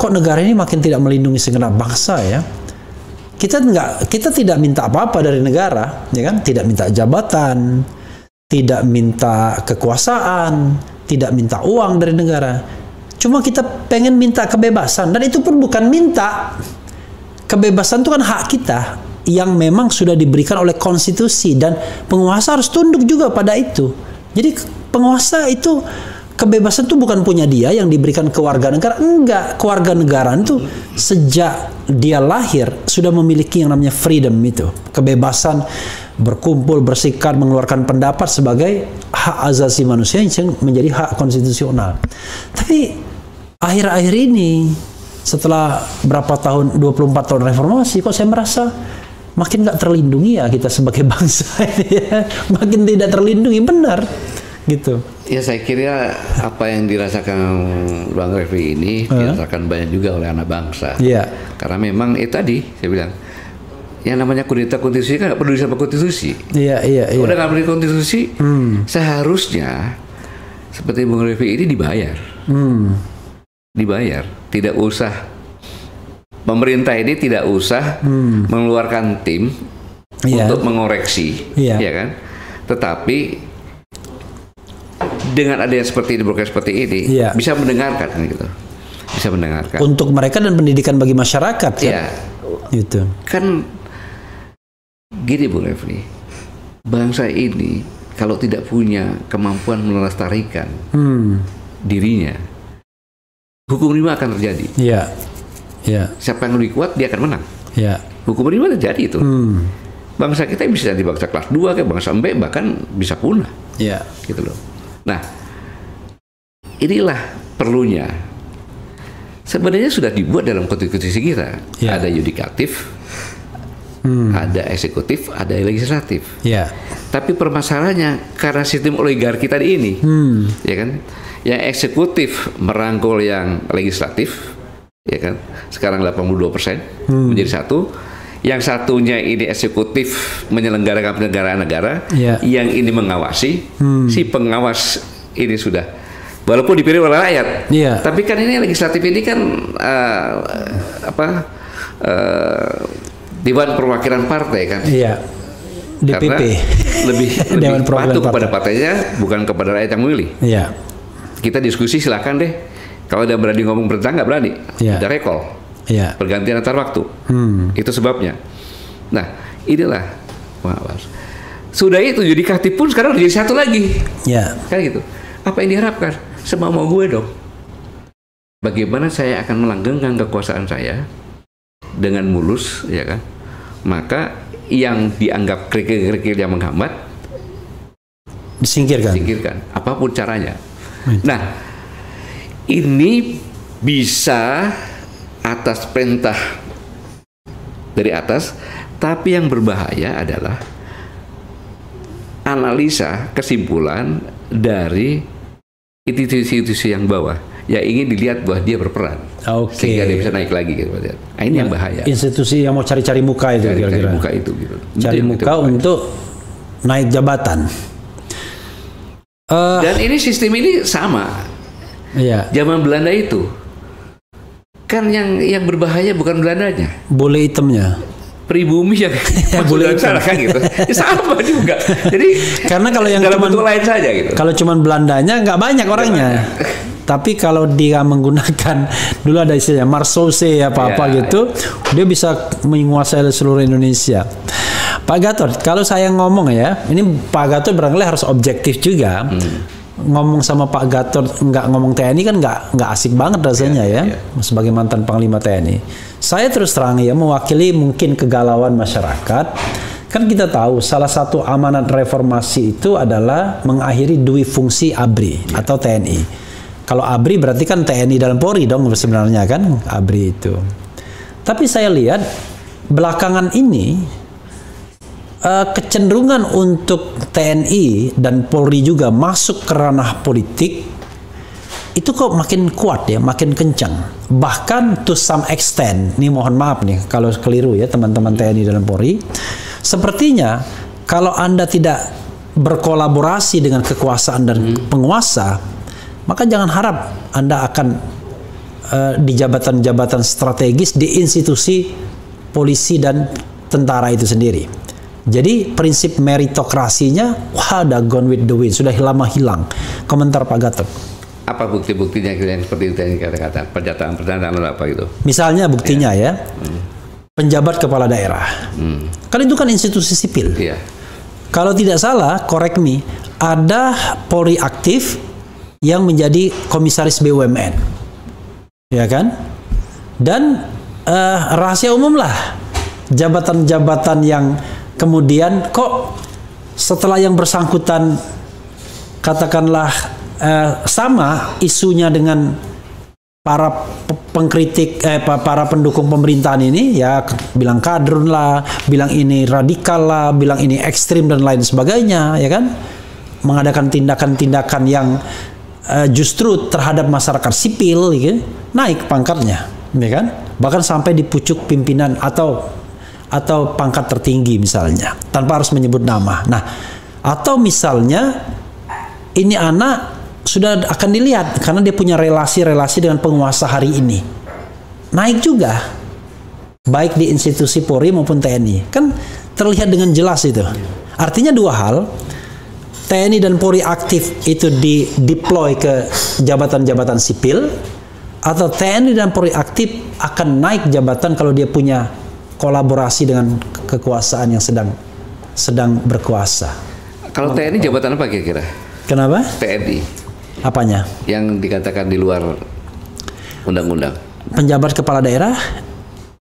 kok negara ini makin tidak melindungi segenap bangsa ya? Kita tidak minta apa-apa dari negara, ya kan? Tidak minta jabatan, tidak minta kekuasaan, tidak minta uang dari negara. Cuma kita pengen minta kebebasan, dan itu pun bukan minta. Kebebasan itu kan hak kita yang memang sudah diberikan oleh konstitusi, dan penguasa harus tunduk juga pada itu. Jadi penguasa itu kebebasan itu bukan punya dia yang diberikan ke warga negara. Enggak, kewarganegaraan itu sejak dia lahir sudah memiliki yang namanya freedom itu. Kebebasan berkumpul, bersikap, mengeluarkan pendapat sebagai hak asasi manusia yang menjadi hak konstitusional. Tapi akhir-akhir ini setelah berapa tahun, 24 tahun reformasi, kok saya merasa makin nggak terlindungi ya kita sebagai bangsa ini ya. Makin tidak terlindungi, benar gitu. Ya saya kira apa yang dirasakan Bang Refli ini dirasakan banyak juga oleh anak bangsa. Iya. Karena memang tadi saya bilang yang namanya kudeta konstitusi kan nggak peduli sama konstitusi. Iya. Udah nggak peduli konstitusi, seharusnya seperti Bung Refli ini dibayar. Dibayar, tidak usah pemerintah ini tidak usah mengeluarkan tim untuk mengoreksi, ya kan? Tetapi dengan adanya seperti ini, broadcast seperti ini, bisa mendengarkan gitu, bisa mendengarkan. Untuk mereka dan pendidikan bagi masyarakat, kan? Iya, gitu. Kan gini Bu Refli, bangsa ini kalau tidak punya kemampuan melestarikan dirinya, hukum rimba akan terjadi. Iya. Siapa yang lebih kuat dia akan menang. Iya. Hukum rimba terjadi itu. Bangsa kita bisa jadi bangsa kelas 2 kayak bangsa embe bahkan bisa punah. Iya. Gitu loh. Nah, inilah perlunya. Sebenarnya sudah dibuat dalam konstitusi kita. Ada yudikatif, ada eksekutif, ada legislatif. Iya. Tapi permasalahannya karena sistem oligarki tadi ini, ya kan, yang eksekutif merangkul yang legislatif, ya kan, sekarang 82% menjadi satu. Yang satunya ini eksekutif menyelenggarakan penyelenggaraan negara, yang ini mengawasi. Si pengawas ini sudah, walaupun dipilih oleh rakyat, tapi kan ini legislatif ini kan Dewan Perwakilan Partai kan. Iya. DPP. Karena lebih patuh kepada partainya, bukan kepada rakyat yang memilih. Iya. Kita diskusi silakan deh. Kalau udah berani ngomong perintah nggak berani, udah recall. Pergantian antar waktu. Itu sebabnya. Nah, inilah pengawas. Sudah itu yudikatif pun sekarang jadi satu lagi. Kan gitu. Apa yang diharapkan? Semau gue dong. Bagaimana saya akan melanggengkan kekuasaan saya dengan mulus, ya kan? Maka yang dianggap kerikil-kerikil yang menghambat disingkirkan. Apapun caranya. Nah, ini bisa atas perintah dari atas, tapi yang berbahaya adalah analisa kesimpulan dari institusi yang bawah yang ingin dilihat bahwa dia berperan, sehingga dia bisa naik lagi gitu. Nah, ini yang bahaya. Institusi yang mau cari-cari muka itu kira-kira. Muka itu gitu. Cari muka untuk naik jabatan. Dan ini sistem ini sama. Zaman Belanda itu kan yang berbahaya bukan Belandanya, bule hitamnya, pribumi yang bule hitam kan gitu. sama juga. Jadi karena kalau yang dalam bentuk lain saja gitu. Kalau cuman Belandanya nggak banyak orangnya. Tapi kalau dia menggunakan dulu ada istilahnya marsose apa gitu, dia bisa menguasai seluruh Indonesia. Pak Gatot, kalau saya ngomong ya, ini Pak Gatot barangkali harus objektif juga. Ngomong sama Pak Gatot nggak ngomong TNI kan nggak asik banget rasanya sebagai mantan Panglima TNI. Saya terus terang ya mewakili mungkin kegalauan masyarakat. Kan kita tahu salah satu amanat reformasi itu adalah mengakhiri dui fungsi ABRI atau TNI. Kalau ABRI berarti kan TNI dalam Polri dong sebenarnya kan ABRI itu. Tapi saya lihat belakangan ini kecenderungan untuk TNI dan Polri juga masuk ke ranah politik itu kok makin kuat ya, makin kencang. Bahkan to some extent, nih mohon maaf nih kalau keliru ya teman-teman TNI dan Polri, sepertinya kalau Anda tidak berkolaborasi dengan kekuasaan dan penguasa, maka jangan harap Anda akan di jabatan-jabatan strategis di institusi polisi dan tentara itu sendiri. Jadi prinsip meritokrasinya udah gone with the wind, sudah lama hilang. Komentar Pak Gatot. Apa bukti-buktinya yang seperti itu yang kata-kata pernyataan apa gitu? Misalnya buktinya penjabat kepala daerah. Kan itu kan institusi sipil. Kalau tidak salah, correct me, ada Polri aktif yang menjadi komisaris BUMN, ya kan? Dan rahasia umum lah jabatan-jabatan yang kemudian kok setelah yang bersangkutan katakanlah sama isunya dengan para pengkritik, para pendukung pemerintahan ini, ya bilang kadrun lah, bilang ini radikal lah, bilang ini ekstrim dan lain sebagainya, ya kan? Mengadakan tindakan-tindakan yang justru terhadap masyarakat sipil, gitu, naik pangkatnya, ya kan? Bahkan sampai di pucuk pimpinan atau pangkat tertinggi misalnya, tanpa harus menyebut nama. Nah, atau misalnya ini anak sudah akan dilihat karena dia punya relasi-relasi dengan penguasa hari ini, naik juga, baik di institusi Polri maupun TNI, kan terlihat dengan jelas itu. Artinya dua hal, TNI dan Polri aktif itu di deploy ke jabatan-jabatan sipil, atau TNI dan Polri aktif akan naik jabatan kalau dia punya kolaborasi dengan kekuasaan yang sedang berkuasa. Kalau TNI jabatan apa kira-kira? Kenapa? TNI. Apanya? Yang dikatakan di luar undang-undang. Penjabat kepala daerah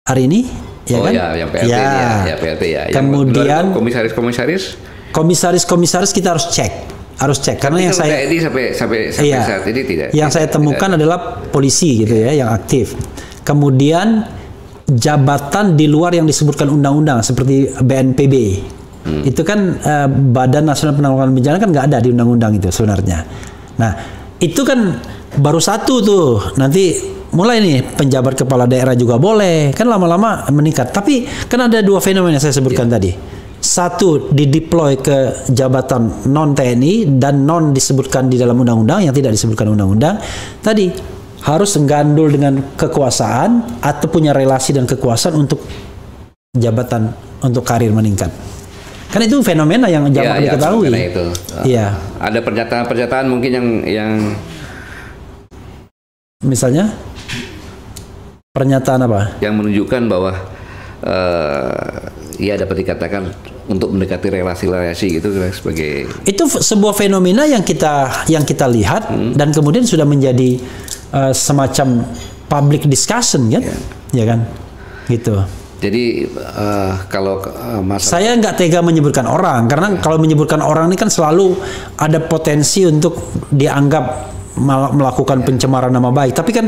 hari ini, ya kan? Ya, yang PLT ya, PLT ya. Kemudian komisaris kita harus cek karena yang saya TNI sampai saat ini tidak. Yang saya temukan adalah polisi gitu ya, yang aktif. Kemudian jabatan di luar yang disebutkan undang-undang seperti BNPB. Itu kan Badan Nasional Penanggulangan Bencana kan nggak ada di undang-undang itu sebenarnya. Nah, itu kan baru satu tuh. Nanti mulai nih penjabat kepala daerah juga boleh. Kan lama-lama meningkat. Tapi kan ada dua fenomena yang saya sebutkan tadi. Satu, dideploy ke jabatan non-TNI dan non disebutkan di dalam undang-undang, yang tidak disebutkan undang-undang. Tadi harus menggandul dengan kekuasaan atau punya relasi dan kekuasaan untuk jabatan, untuk karir meningkat. Kan itu fenomena yang jangan diketahui. Itu. Iya. Ada pernyataan-pernyataan mungkin yang misalnya pernyataan apa? Yang menunjukkan bahwa ya dapat dikatakan untuk mendekati relasi-relasi gitu sebagai itu sebuah fenomena yang kita lihat dan kemudian sudah menjadi semacam public discussion kan, ya kan, gitu. Jadi kalau saya nggak tega menyebutkan orang, karena kalau menyebutkan orang ini kan selalu ada potensi untuk dianggap melakukan pencemaran nama baik. Tapi kan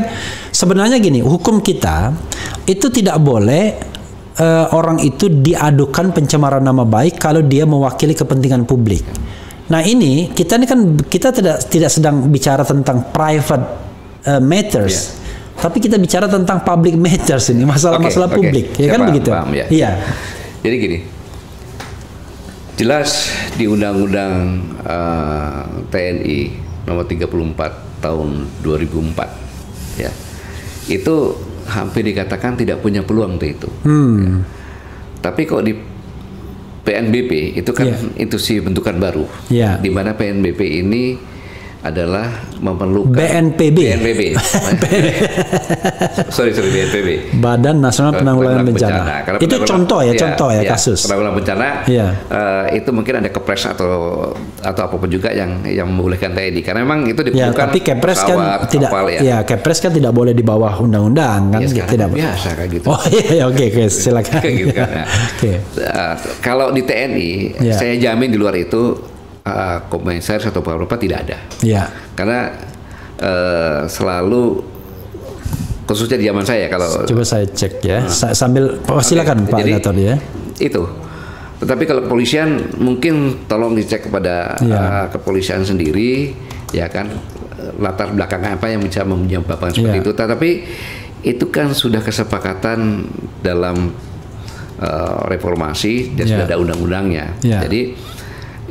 sebenarnya gini, hukum kita itu tidak boleh orang itu diadukan pencemaran nama baik kalau dia mewakili kepentingan publik. Nah ini kita tidak sedang bicara tentang private matters. Tapi kita bicara tentang public matters ini, masalah-masalah publik, ya kan begitu? Paham, ya. Iya. Jadi gini, jelas di Undang-Undang TNI nomor 34 tahun 2004, ya, itu hampir dikatakan tidak punya peluang itu. Ya. Tapi kok di PNBP itu kan institusi bentukan baru, di mana PNBP ini adalah memerlukan BNPB. sorry BNPB. Badan Nasional Penanggulangan Bencana. Itu contoh ya kasus. Penanggulangan bencana. Itu mungkin ada kepres atau apapun juga yang membolehkan TNI, karena memang itu diperlukan. Tapi kepres kan tidak. Kepres kan tidak boleh di bawah undang-undang kan. Tidak biasa kayak gitu. Oh iya, oke, silakan. Gitu kan. Kalau di TNI, saya jamin di luar itu komisaris atau apa tidak ada. Iya. Karena selalu, khususnya di zaman saya, kalau coba saya cek ya, sambil silakan Pak Gatot ya. Itu. Tetapi kalau kepolisian mungkin tolong dicek kepada kepolisian sendiri, ya kan, latar belakang apa yang bisa menyebabkan seperti itu. Tetapi itu kan sudah kesepakatan dalam reformasi dan sudah ada undang-undangnya. Jadi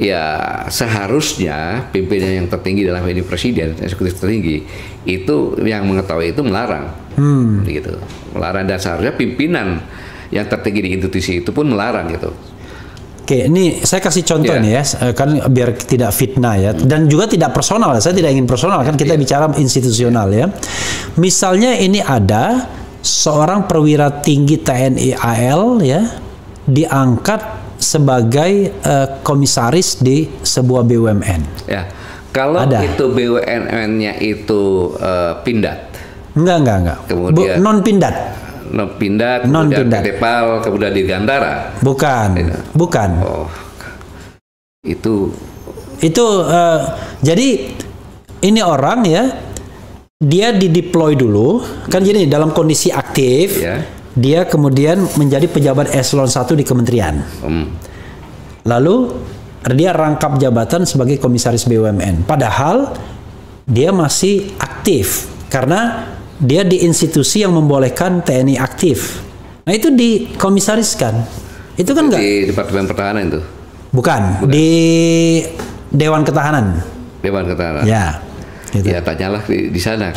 ya seharusnya pimpinan yang tertinggi dalam ini presiden, eksekutif tertinggi, itu yang mengetahui itu melarang, gitu, melarang, dan seharusnya pimpinan yang tertinggi di institusi itu pun melarang gitu. Oke, ini saya kasih contoh nih ya, kan biar tidak fitnah ya, dan juga tidak personal. Saya tidak ingin personal, kan kita bicara institusional ya. Misalnya ini ada seorang perwira tinggi TNI AL ya, diangkat sebagai komisaris di sebuah BUMN. Ya, Kalau Ada. itu BUMN-nya itu Pindad, Enggak. Kemudian- Non Pindad. Pindad, kemudian PT PAL, kemudian Dirgantara. Bukan. Bukan. Oh, itu Jadi ini orang ya, dia dideploy dulu kan, jadi dalam kondisi aktif, ya. dia kemudian menjadi pejabat eselon 1 di kementerian. Lalu dia rangkap jabatan sebagai komisaris BUMN. Padahal dia masih aktif karena dia di institusi yang membolehkan TNI aktif. Nah itu dikomisariskan. Itu kan enggak? Di Departemen Pertahanan itu. Bukan. Di Dewan Ketahanan. Dewan Ketahanan. Ya. Gitu. Ya tanyalah di sana.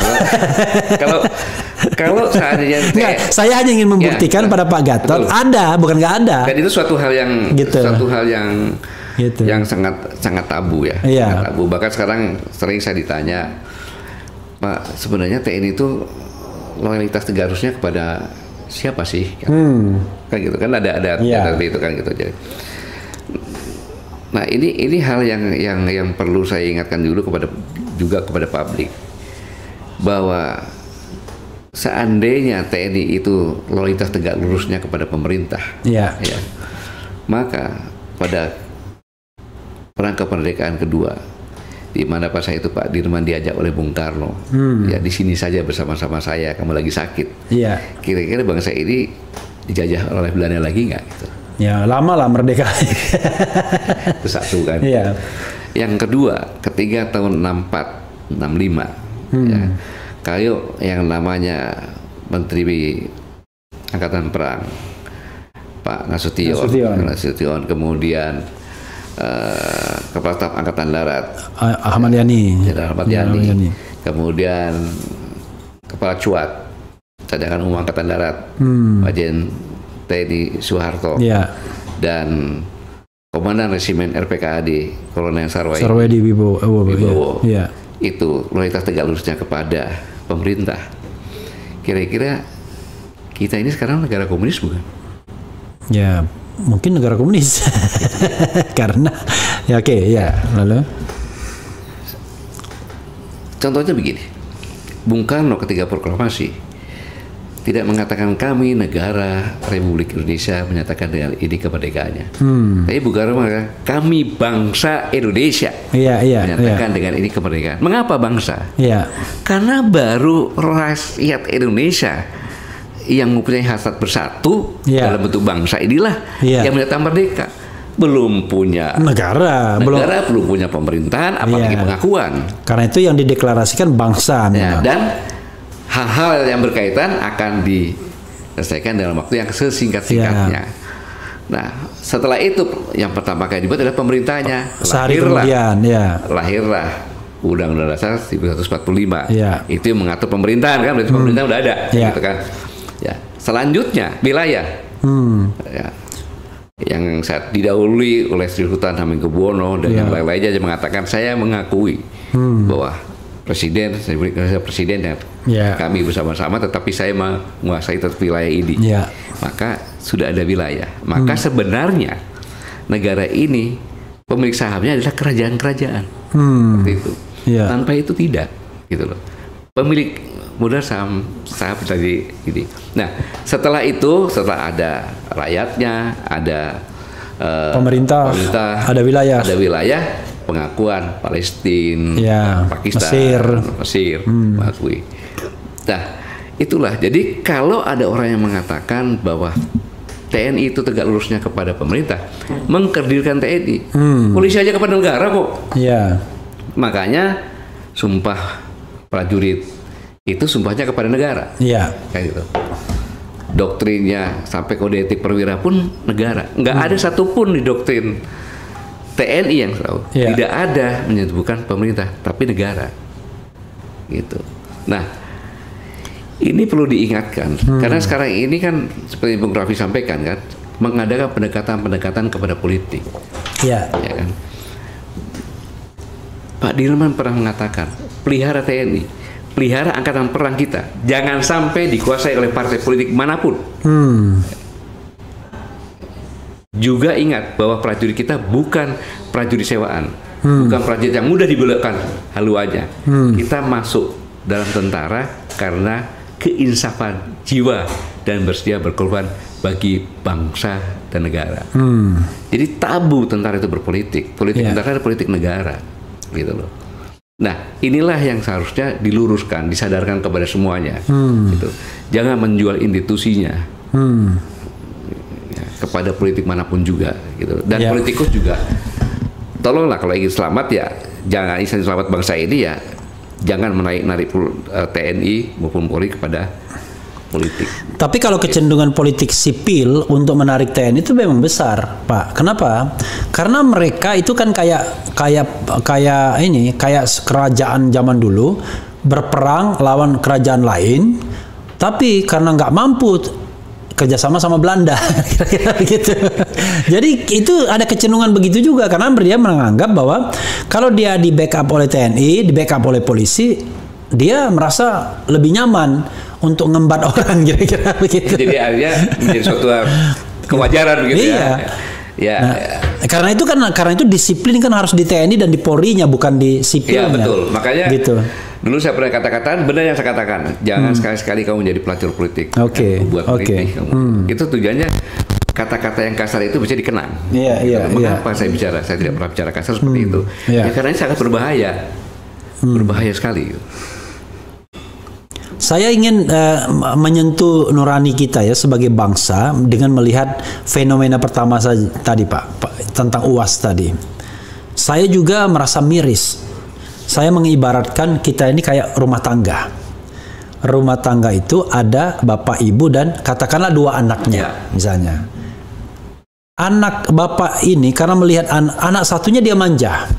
Kalau seandainya Enggak, saya hanya ingin membuktikan Ya, pada Pak Gatot betul. ada, bukan nggak ada. Dan itu suatu hal yang Gitu. Gitu. yang sangat tabu ya. Iya. Sangat tabu. Bahkan sekarang sering saya ditanya, Pak, sebenarnya TNI itu loyalitas tegarusnya kepada siapa sih? Kan gitu kan ada Iya. seperti itu kan gitu. Jadi, nah ini hal yang perlu saya ingatkan dulu kepada publik, bahwa seandainya TNI itu loyalitas tegak lurusnya kepada pemerintah, Iya. ya, maka pada perang kemerdekaan kedua, di mana pas itu Pak Dirman diajak oleh Bung Karno, ya di sini saja bersama-sama saya, kamu lagi sakit. Iya. Kira-kira bangsa ini dijajah oleh Belanda lagi nggak? Gitu. Ya lama lah merdeka. Itu satu kan. Iya. Yang kedua, ketiga tahun 64, 65, ya, kalau yang namanya Menteri Angkatan Perang Pak Nasution, kemudian Kepala Staf Angkatan Darat Ahmad Yani. Jenderal Ahmad Yani, kemudian Kepala Cuat Cadangan Umum Angkatan Darat Majen TNI Soeharto, Iya. dan Komandan Resimen RPKAD Kolonel Sarwedi Wibowo. Iya. Itu loyalitas tegak lurusnya kepada pemerintah. Kira-kira kita ini sekarang negara komunis bukan? Ya mungkin negara komunis. Karena ya oke, ya. Lalu Contohnya begini, Bung Karno ketika proklamasi tidak mengatakan kami negara Republik Indonesia menyatakan dengan ini kemerdekaannya. Tapi Bung Karno mengatakan kami bangsa Indonesia iya. menyatakan dengan ini kemerdekaan. Mengapa bangsa? Iya. Karena baru rakyat Indonesia yang mempunyai hasrat bersatu dalam bentuk bangsa inilah yang menyatakan merdeka. Belum punya negara, belum punya pemerintahan, apalagi pengakuan. Karena itu yang dideklarasikan bangsa. Ya, dan hal-hal yang berkaitan akan diselesaikan dalam waktu yang sesingkat-singkatnya. Nah, setelah itu yang pertama kali dibuat adalah pemerintahnya. Sehari kemudian, lahirlah Undang-Undang Dasar 1945. Ya. Itu yang mengatur pemerintahan kan, berarti pemerintah udah ada, gitu kan. Ya. Selanjutnya wilayah. Ya. Yang saat didahului oleh Sri Sultan Hamengkubuwono dan yang lain-lainnya aja mengatakan saya mengakui bahwa presiden dan kami bersama-sama, tetapi saya menguasai wilayah ini. Maka sudah ada wilayah. Maka sebenarnya negara ini pemilik sahamnya adalah kerajaan-kerajaan. Seperti itu. Tanpa itu tidak, gitu loh. Pemilik modal saham tadi ini. Nah, setelah itu, setelah ada rakyatnya, ada pemerintah, ada wilayah, pengakuan Palestina, Pakistan, Mesir mengakui. Nah, itulah. Jadi kalau ada orang yang mengatakan bahwa TNI itu tegak lurusnya kepada pemerintah, mengkerdilkan TNI, polisi aja kepada negara kok. Makanya sumpah prajurit itu sumpahnya kepada negara. Kayak gitu. Doktrinnya sampai kode etik perwira pun negara. Nggak ada satupun di doktrin TNI yang tidak ada menyebutkan pemerintah, tapi negara. Gitu. Nah, ini perlu diingatkan karena sekarang ini kan seperti Bung Raffi sampaikan kan, mengadakan pendekatan kepada politik. Ya kan. Pak Dirman pernah mengatakan, pelihara TNI, pelihara angkatan perang kita, jangan sampai dikuasai oleh partai politik manapun. Juga ingat bahwa prajurit kita bukan prajurit sewaan, bukan prajurit yang mudah dibelokkan haluannya. Kita masuk dalam tentara karena keinsafan jiwa dan bersedia berkorban bagi bangsa dan negara. Jadi tabu tentara itu berpolitik, politik tentara adalah politik negara, gitu loh. Nah, inilah yang seharusnya diluruskan, disadarkan kepada semuanya, gitu. Jangan menjual institusinya ya, kepada politik manapun juga, gitu. Dan politikus juga, tolonglah kalau ingin selamat ya, jangan ingin selamat bangsa ini ya, jangan menarik TNI maupun Polri kepada politik. Tapi kalau kecenderungan politik sipil untuk menarik TNI itu memang besar, Pak. Kenapa? Karena mereka itu kan kayak kerajaan zaman dulu berperang lawan kerajaan lain, tapi karena nggak mampu kerjasama sama Belanda, kira-kira begitu. Jadi itu ada kecenderungan begitu juga karena dia menganggap bahwa kalau dia di backup oleh TNI, di backup oleh polisi, dia merasa lebih nyaman untuk ngembat orang, kira-kira begitu. Jadi akhirnya menjadi suatu kewajaran begitu ya. Ya. Nah, karena itu disiplin kan harus di TNI dan di Polri-nya, bukan di sipilnya. Ya betul. Makanya gitu. Dulu saya pernah katakan, benar yang saya katakan, jangan sekali-sekali kamu menjadi pelacur politik, buat politik. Itu tujuannya kata-kata yang kasar itu bisa dikenang. Mengapa saya bicara? Saya tidak pernah bicara kasar seperti itu. Ya karena ini sangat berbahaya, berbahaya sekali. Saya ingin menyentuh nurani kita ya sebagai bangsa dengan melihat fenomena pertama saja tadi Pak, tentang UAS tadi. Saya juga merasa miris. Saya mengibaratkan kita ini kayak rumah tangga. Rumah tangga itu ada bapak, ibu, dan katakanlah 2 anaknya misalnya. Anak bapak ini karena melihat anak satunya dia manja.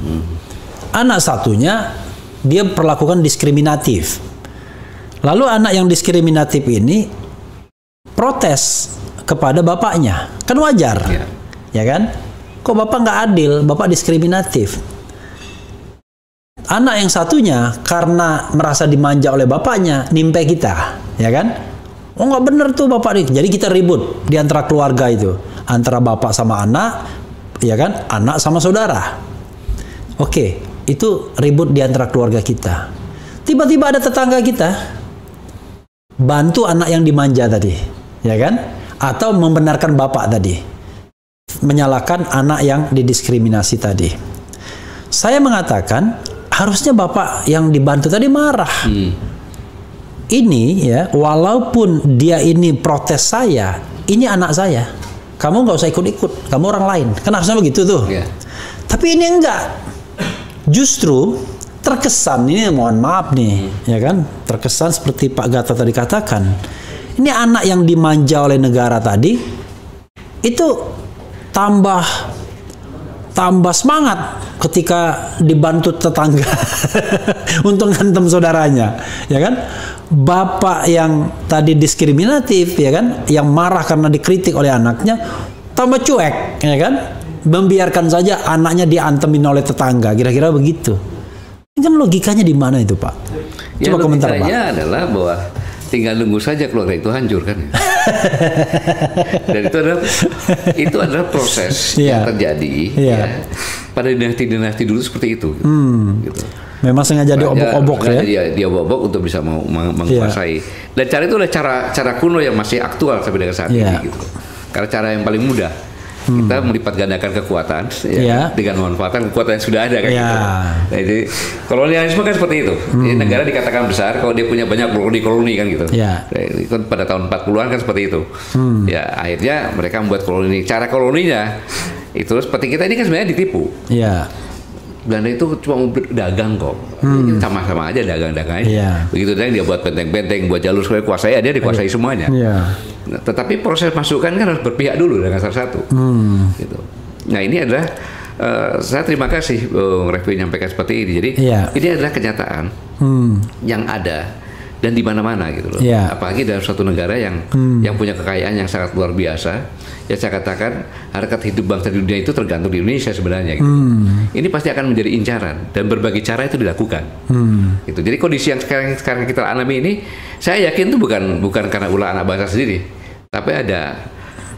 Anak satunya dia perlakukan diskriminatif. Lalu anak yang diskriminatif ini protes kepada bapaknya, kan wajar, ya kan? Kok bapak nggak adil, bapak diskriminatif. Anak yang satunya karena merasa dimanja oleh bapaknya, nimpe kita, ya kan? Oh nggak bener tuh bapak nih, jadi kita ribut di antara keluarga itu, antara bapak sama anak, ya kan? Anak sama saudara. Oke, itu ribut di antara keluarga kita. Tiba-tiba ada tetangga kita bantu anak yang dimanja tadi, ya kan? Atau membenarkan bapak tadi, menyalahkan anak yang didiskriminasi tadi. Saya mengatakan harusnya bapak yang dibantu tadi marah. Ini ya, walaupun dia ini protes saya, ini anak saya. Kamu nggak usah ikut-ikut, kamu orang lain. Kan harusnya begitu tuh. Tapi ini enggak. Justru terkesan, ini mohon maaf nih, ya kan, terkesan seperti Pak Gatot tadi katakan, ini anak yang dimanja oleh negara tadi itu tambah semangat ketika dibantu tetangga untuk ngantem saudaranya, ya kan. Bapak yang tadi diskriminatif, ya kan, yang marah karena dikritik oleh anaknya, tambah cuek, ya kan, membiarkan saja anaknya diantemin oleh tetangga, kira-kira begitu. Ini kan logikanya di mana itu Pak? Coba komentar Pak. Logikanya adalah bahwa tinggal nunggu saja keluarga itu hancur kan. Dan itu adalah proses yang terjadi ya, pada dinasti-dinasti dulu seperti itu. Gitu. Memang sengaja diobok-obok ya. Dia obok untuk bisa menguasai. Dan cara itu adalah cara kuno yang masih aktual sampai dengan saat ini gitu. Karena cara yang paling mudah. Kita melipat gandakan kekuatan dengan memanfaatkan kekuatan yang sudah ada kan gitu. Nah, jadi kolonialisme kan seperti itu. Jadi negara dikatakan besar kalau dia punya banyak koloni kan gitu. Kan pada tahun 40-an kan seperti itu. Ya akhirnya mereka membuat koloni. Cara koloninya itu seperti kita ini kan sebenarnya ditipu. Belanda itu cuma dagang kok, sama-sama aja dagang-dagangnya. Begitu dia buat benteng-benteng, buat jalur supaya kuasai, dia dikuasai semuanya. Nah, tetapi proses masukan kan harus berpihak dulu dengan salah satu. Gitu. Nah ini adalah saya terima kasih Refli menyampaikan seperti ini. Jadi ini adalah kenyataan yang ada dan di mana-mana gitu loh. Apalagi dalam suatu negara yang punya kekayaan yang sangat luar biasa. Ya saya katakan harkat hidup bangsa di dunia itu tergantung di Indonesia sebenarnya. Gitu. Ini pasti akan menjadi incaran dan berbagai cara itu dilakukan. Gitu. Jadi kondisi yang sekarang kita alami ini, saya yakin itu bukan karena ulah anak bangsa sendiri, tapi ada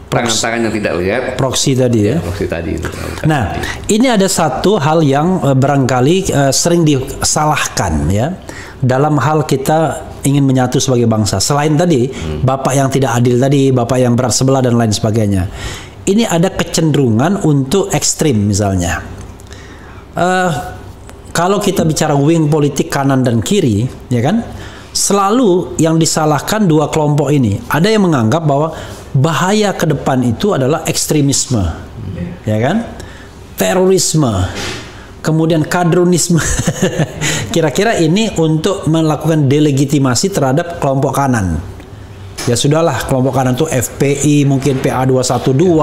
tangan-tangan yang tidak lihat, proksi tadi ya. proksi tadi itu. Nah, ini ada satu hal yang barangkali sering disalahkan ya dalam hal kita ingin menyatu sebagai bangsa. Selain tadi bapak yang tidak adil tadi, bapak yang berat sebelah dan lain sebagainya. Ini ada kecenderungan untuk ekstrim misalnya. Kalau kita bicara wing politik kanan dan kiri, ya kan? Selalu yang disalahkan dua kelompok ini. Ada yang menganggap bahwa bahaya ke depan itu adalah ekstremisme, ya kan? Terorisme, kemudian kadronisme. Kira-kira ini untuk melakukan delegitimasi terhadap kelompok kanan. Ya sudahlah, kelompok kanan itu FPI, mungkin PA212.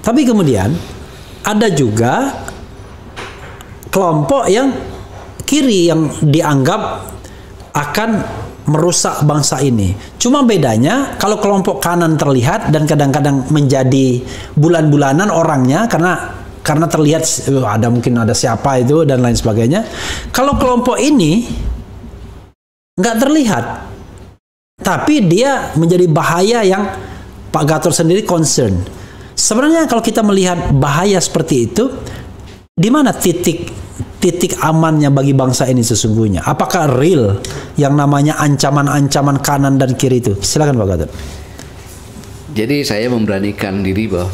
Tapi kemudian ada juga kelompok yang kiri yang dianggap akan merusak bangsa ini. Cuma bedanya kalau kelompok kanan terlihat dan kadang-kadang menjadi bulan-bulanan orangnya karena terlihat mungkin ada siapa itu dan lain sebagainya. Kalau kelompok ini nggak terlihat, tapi dia menjadi bahaya yang Pak Gatot sendiri concern. Sebenarnya kalau kita melihat bahaya seperti itu, di mana titik amannya bagi bangsa ini sesungguhnya? Apakah real yang namanya ancaman-ancaman kanan dan kiri itu? Silakan Pak Gatot. Jadi saya memberanikan diri bahwa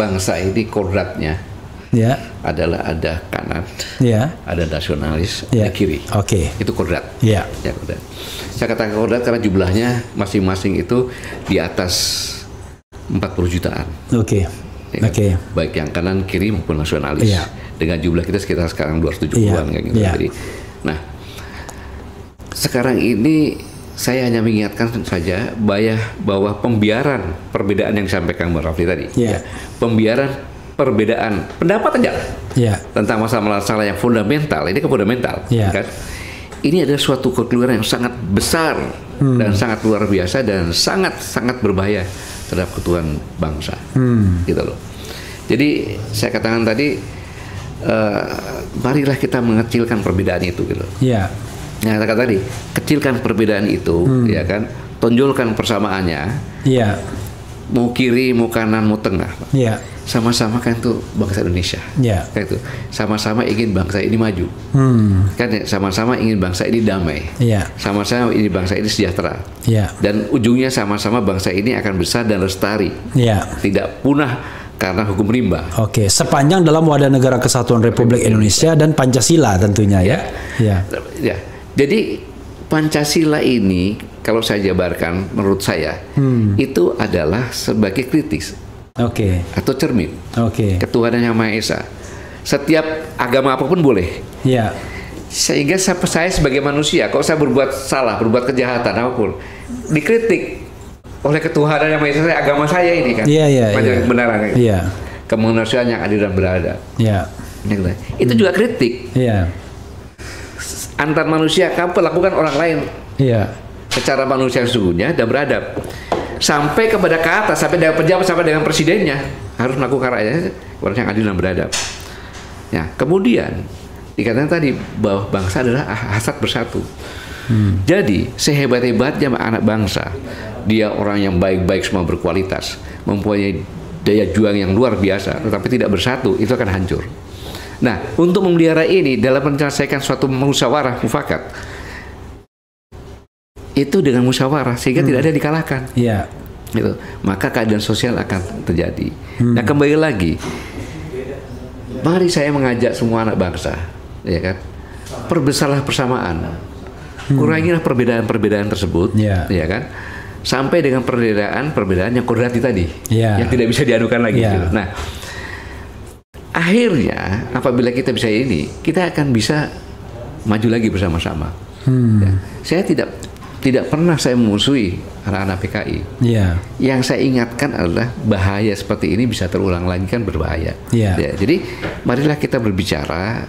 bangsa ini kodratnya adalah ada kanan, ada nasionalis, ada kiri. Itu kodrat. Ya, kodrat. Saya katakan kodrat karena jumlahnya masing-masing itu di atas 40 jutaan. Baik yang kanan, kiri maupun nasionalis. Dengan jumlah kita sekitar sekarang 270-an kayak gitu. Jadi, nah, sekarang ini saya hanya mengingatkan saja bahwa pembiaran perbedaan yang disampaikan Mbak Rafli tadi, pembiaran perbedaan pendapat aja tentang masalah-masalah yang fundamental, ini ke fundamental, kan? Ini adalah suatu kekeliruan yang sangat besar dan sangat luar biasa dan sangat berbahaya terhadap keutuhan bangsa, gitu loh. Jadi saya katakan tadi, marilah kita mengecilkan perbedaan itu, gitu. Nah, kata tadi, kecilkan perbedaan itu, ya kan, tonjolkan persamaannya. Mau kiri, mau kanan, mau tengah. Sama-sama kan itu bangsa Indonesia. Kan itu. Sama-sama ingin bangsa ini maju. Kan ya, sama-sama ingin bangsa ini damai. Sama-sama ingin bangsa ini sejahtera. Dan ujungnya sama-sama bangsa ini akan besar dan lestari. Tidak punah karena hukum rimba. Sepanjang dalam wadah negara kesatuan Republik Indonesia dan Pancasila tentunya ya. Jadi Pancasila ini kalau saya jabarkan menurut saya itu adalah sebagai kritis. Atau cermin. Ketuhanan Yang Maha Esa. Setiap agama apapun boleh. Sehingga saya sebagai manusia, kalau saya berbuat salah, berbuat kejahatan apapun, dikritik oleh ketuhanan Yang Maha Esa, agama saya ini kan, kebenaran, kemanusiaan yang adil dan beradab. Itu juga kritik. Antar manusia kamu perlakukan orang lain secara manusia sesungguhnya dan beradab. Sampai kepada ke atas, sampai dengan pejabat, sampai dengan presidennya harus melakukan rakyatnya yang adil dan beradab. Kemudian dikatakan tadi bahwa bangsa adalah hasrat bersatu. Jadi sehebat-hebatnya anak bangsa, dia orang yang baik-baik, semua berkualitas, mempunyai daya juang yang luar biasa, tetapi tidak bersatu, itu akan hancur. Nah, untuk memelihara ini dalam menyelesaikan suatu musyawarah mufakat, itu dengan musyawarah sehingga tidak ada yang dikalahkan. Gitu. Maka keadilan sosial akan terjadi. Nah, kembali lagi, mari saya mengajak semua anak bangsa, ya kan, perbesarlah persamaan, kurangilah perbedaan-perbedaan tersebut, ya kan, sampai dengan perbedaan yang kodrati tadi, yang tidak bisa diadukan lagi. Gitu. Nah, akhirnya apabila kita bisa ini, kita akan bisa maju lagi bersama-sama. Saya tidak pernah saya memusuhi anak-anak PKI. Yang saya ingatkan adalah bahaya seperti ini bisa terulang lagi, kan berbahaya. Jadi marilah kita berbicara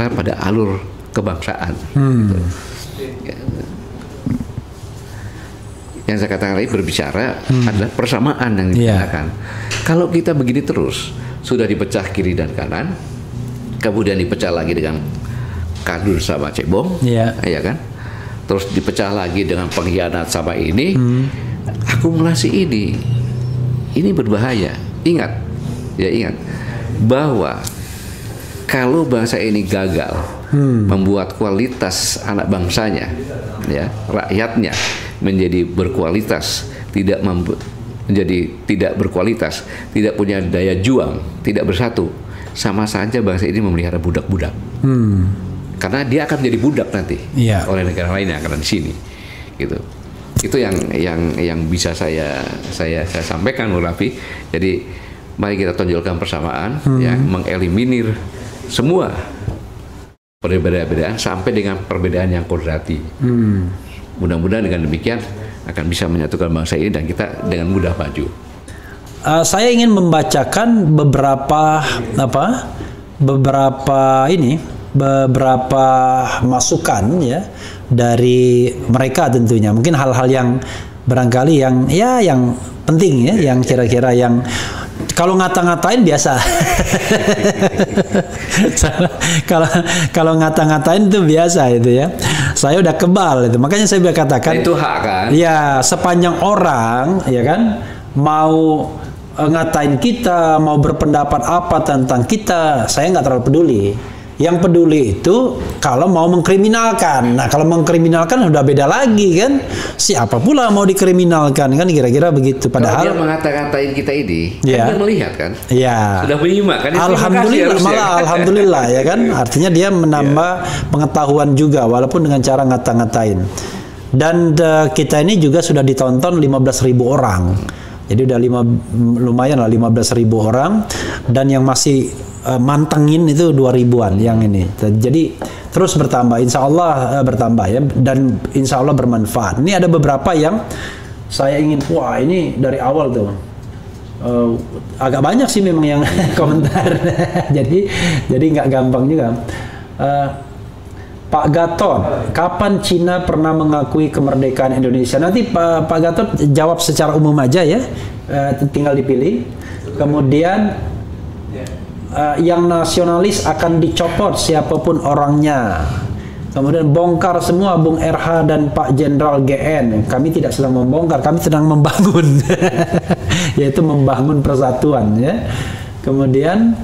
pada alur kebangsaan. Gitu. Yang saya katakan tadi berbicara adalah persamaan yang dikatakan. Kalau kita begini terus, sudah dipecah kiri dan kanan, kemudian dipecah lagi dengan kadur sama cebong, ya kan? Terus dipecah lagi dengan pengkhianat sama ini, akumulasi ini ini berbahaya. Ingat bahwa kalau bangsa ini gagal membuat kualitas anak bangsanya, ya, rakyatnya menjadi berkualitas, menjadi tidak berkualitas, tidak punya daya juang, tidak bersatu, sama saja bangsa ini memelihara budak-budak. Karena dia akan menjadi budak nanti oleh negara lain yang akan di sini, gitu. Itu yang bisa saya sampaikan, Bu Raffi. Jadi mari kita tonjolkan persamaan, ya, mengeliminir semua perbedaan sampai dengan perbedaan yang kodrati. Mudah-mudahan dengan demikian akan bisa menyatukan bangsa ini dan kita dengan mudah maju. Saya ingin membacakan beberapa masukan, ya, dari mereka tentunya. Mungkin hal-hal yang barangkali yang penting, ya, yang kira-kira yang kalau ngata-ngatain biasa. Kalau ngata-ngatain itu biasa itu, ya. Saya udah kebal itu. Makanya saya bilang katakan itu hak kan? Ya, sepanjang orang, ya kan, mau ngatain kita, mau berpendapat apa tentang kita, saya nggak terlalu peduli. Yang peduli itu kalau mau mengkriminalkan. Nah, kalau mengkriminalkan udah beda lagi kan. Siapa pula mau dikriminalkan kan, kira-kira begitu. Padahal kalau dia mengata-ngatain kita ini, ya, kan dia melihat kan, ya, sudah menyimak kan. Alhamdulillah, malah alhamdulillah, ya kan. Artinya dia menambah pengetahuan juga walaupun dengan cara ngata-ngatain. Dan kita ini juga sudah ditonton 15.000 orang. Jadi udah lumayan lah 15.000 orang, dan yang masih mantengin itu 2.000-an yang ini. Jadi terus bertambah, insya Allah bertambah, ya, dan insya Allah bermanfaat. Ini ada beberapa yang saya ingin, wah ini dari awal tuh agak banyak sih memang yang komentar. jadi nggak gampang juga. Pak Gatot, kapan Cina pernah mengakui kemerdekaan Indonesia? Nanti Pak Gatot jawab secara umum aja, ya, tinggal dipilih. Kemudian yang nasionalis akan dicopot siapapun orangnya. Kemudian bongkar semua Bung RH dan Pak Jenderal GN. Kami tidak sedang membongkar, kami sedang membangun, yaitu membangun persatuan, ya. Kemudian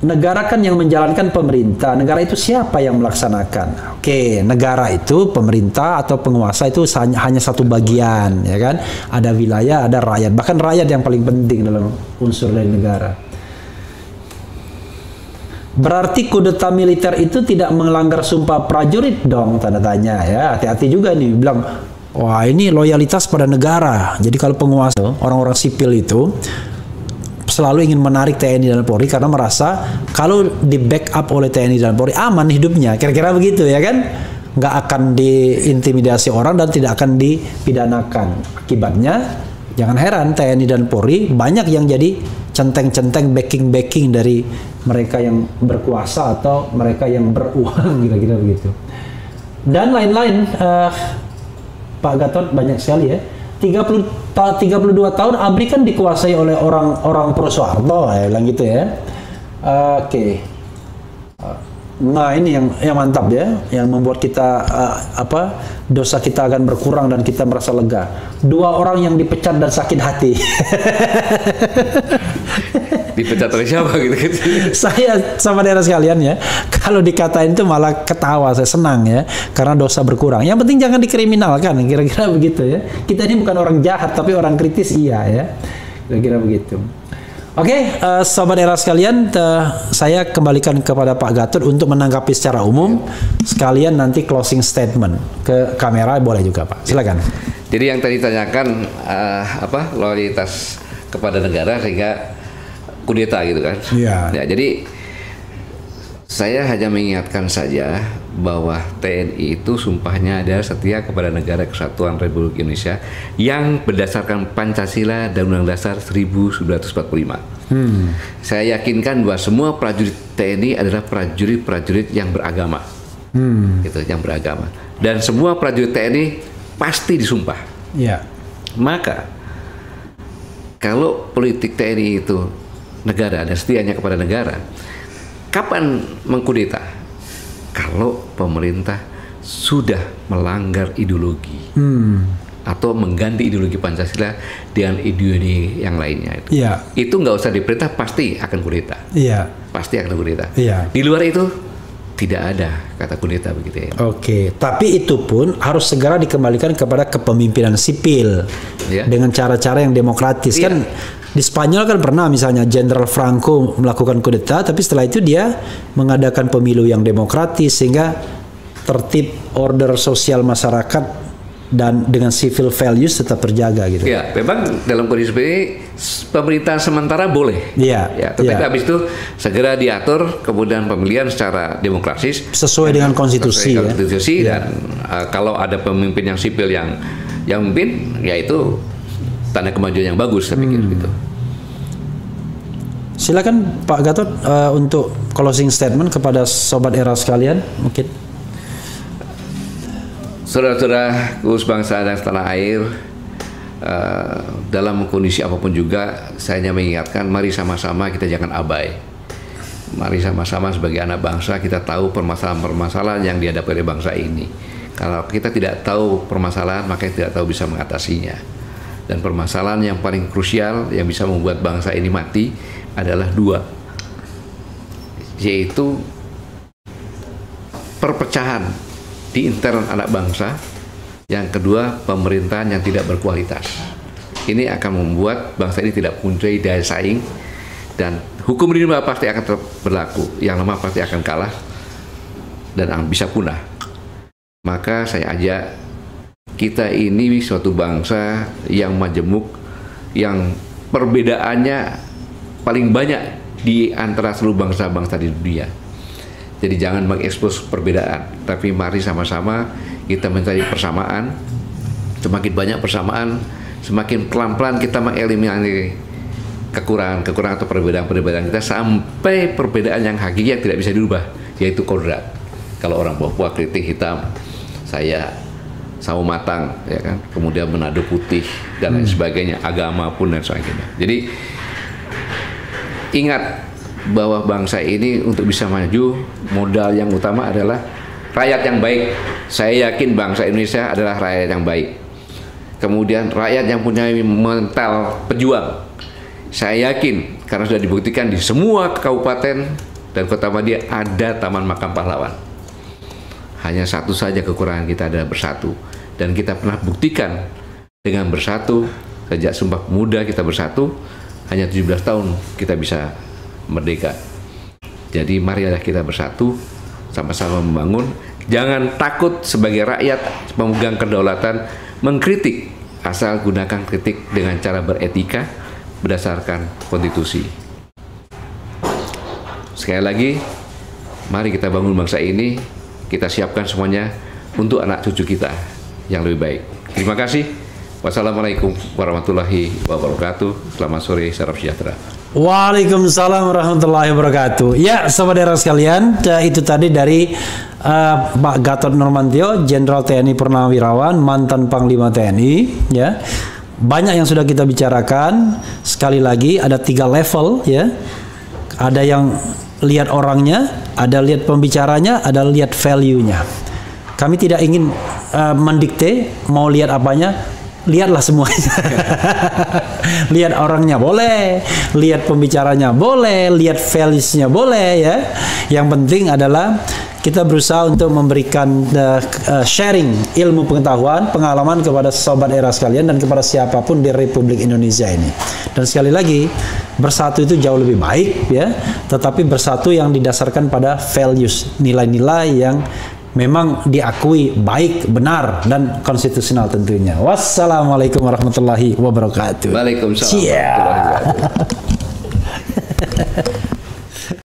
negara kan yang menjalankan pemerintah. Negara itu siapa yang melaksanakan? Oke, negara itu pemerintah atau penguasa itu hanya satu bagian, ya kan? Ada wilayah, ada rakyat. Bahkan rakyat yang paling penting dalam unsur dari negara. Berarti kudeta militer itu tidak melanggar sumpah prajurit dong, tanda tanya, ya. Hati-hati juga nih, bilang, wah ini loyalitas pada negara. Jadi kalau penguasa, orang-orang sipil itu selalu ingin menarik TNI dan Polri karena merasa kalau di backup oleh TNI dan Polri aman hidupnya, kira-kira begitu, ya kan? Nggak akan diintimidasi orang dan tidak akan dipidanakan. Akibatnya jangan heran TNI dan Polri banyak yang jadi centeng-centeng, backing dari mereka yang berkuasa atau mereka yang beruang, kira-kira begitu. Dan lain-lain. Pak Gatot banyak sekali, ya. 32 tahun ABRI kan dikuasai oleh orang pro Soeharto, ya, bilang gitu, ya. Oke. Nah, ini yang mantap, ya, yang membuat kita dosa kita akan berkurang dan kita merasa lega. 2 orang yang dipecat dan sakit hati. Dipecat oleh siapa gitu? Saya sama daerah sekalian, ya, kalau dikatain itu malah ketawa, saya senang, ya, karena dosa berkurang. Yang penting jangan dikriminalkan, kira-kira begitu, ya. Kita ini bukan orang jahat tapi orang kritis, iya, ya, kira-kira begitu. Oke, sobat daerah sekalian, saya kembalikan kepada Pak Gatot untuk menanggapi secara umum, sekalian nanti closing statement ke kamera boleh juga, Pak. Silakan. Jadi yang tadi tanyakan loyalitas kepada negara sehingga kudeta gitu kan? Iya. Ya, jadi saya hanya mengingatkan saja bahwa TNI itu sumpahnya adalah setia kepada negara kesatuan Republik Indonesia yang berdasarkan Pancasila dan Undang-Undang Dasar 1945. Saya yakinkan bahwa semua prajurit TNI adalah prajurit-prajurit yang beragama, gitu, yang beragama. Dan semua prajurit TNI pasti disumpah. Iya. Maka kalau politik TNI itu negara dan setianya kepada negara, kapan mengkudeta? Kalau pemerintah sudah melanggar ideologi. atau mengganti ideologi Pancasila dengan ideologi yang lainnya. Iya. Itu nggak usah diperintah, pasti akan kudeta. Iya. Pasti akan kudeta. Iya. Di luar itu tidak ada kata kudeta begitu ya. Oke, tapi itu pun harus segera dikembalikan kepada kepemimpinan sipil dengan cara-cara yang demokratis. Kan di Spanyol kan pernah misalnya Jenderal Franco melakukan kudeta, tapi setelah itu dia mengadakan pemilu yang demokratis sehingga tertib order sosial masyarakat dan dengan civil values tetap terjaga gitu. Ya, memang dalam kondisi ini pemerintahan sementara boleh. Iya. Ya, tetapi habis itu segera diatur kemudian pemilihan secara demokratis sesuai dengan konstitusi. Sesuai konstitusi dan kalau ada pemimpin yang sipil yang memimpin, ya itu tanda kemajuan yang bagus saya pikir gitu. Silakan Pak Gatot untuk closing statement kepada sobat era sekalian mungkin. Saudara-saudaraku sebangsa dan setanah air, dalam kondisi apapun juga, saya hanya mengingatkan, mari sama-sama kita jangan abai. Mari sama-sama sebagai anak bangsa kita tahu permasalahan-permasalahan yang dihadapi oleh bangsa ini. Kalau kita tidak tahu permasalahan, maka kita tidak tahu bisa mengatasinya. Dan permasalahan yang paling krusial yang bisa membuat bangsa ini mati adalah dua, yaitu perpecahan di intern anak bangsa, yang kedua pemerintahan yang tidak berkualitas. Ini akan membuat bangsa ini tidak mempunyai daya saing dan hukum rimba pasti akan tetap berlaku, yang lemah pasti akan kalah dan bisa punah. Maka saya ajak, kita ini suatu bangsa yang majemuk, yang perbedaannya paling banyak di antara seluruh bangsa-bangsa di dunia. Jadi jangan mengekspos perbedaan, tapi mari sama-sama kita mencari persamaan. Semakin banyak persamaan, semakin pelan-pelan kita mengeliminasi kekurangan-kekurangan atau perbedaan-perbedaan kita sampai perbedaan yang hakiki yang tidak bisa dirubah, yaitu kodrat. Kalau orang Papua kritik hitam, saya sawo matang, ya kan, kemudian Manado putih dan lain sebagainya, agama pun dan sebagainya. Jadi ingat bahwa bangsa ini untuk bisa maju, modal yang utama adalah rakyat yang baik. Saya yakin bangsa Indonesia adalah rakyat yang baik. Kemudian rakyat yang punya mental pejuang. Saya yakin karena sudah dibuktikan di semua kabupaten dan kota Madia ada Taman Makam Pahlawan. Hanya satu saja kekurangan kita adalah bersatu. Dan kita pernah buktikan dengan bersatu, sejak Sumpah Pemuda kita bersatu, hanya 17 tahun kita bisa merdeka. Jadi marilah kita bersatu, sama-sama membangun. Jangan takut sebagai rakyat pemegang kedaulatan mengkritik, asal gunakan kritik dengan cara beretika berdasarkan konstitusi. Sekali lagi, mari kita bangun bangsa ini, kita siapkan semuanya untuk anak cucu kita yang lebih baik. Terima kasih. Wassalamualaikum warahmatullahi wabarakatuh. Selamat sore, salam sejahtera. Waalaikumsalam warahmatullahi wabarakatuh. Ya, sobat era sekalian, itu tadi dari Pak Gatot Nurmantio, Jenderal TNI Purnawirawan, mantan Panglima TNI. Ya, banyak yang sudah kita bicarakan. Sekali lagi, ada 3 level. Ya, ada yang lihat orangnya, ada lihat pembicaranya, ada lihat value-nya. Kami tidak ingin mendikte mau lihat apanya. Lihatlah semuanya. Lihat orangnya boleh, lihat pembicaranya boleh, lihat values-nya boleh ya. Yang penting adalah kita berusaha untuk memberikan sharing ilmu pengetahuan, pengalaman kepada sobat era sekalian dan kepada siapapun di Republik Indonesia ini. Dan sekali lagi, bersatu itu jauh lebih baik ya, tetapi bersatu yang didasarkan pada values, nilai-nilai yang memang diakui baik, benar, dan konstitusional tentunya. Wassalamualaikum warahmatullahi wabarakatuh. Waalaikumsalam warahmatullahi wabarakatuh.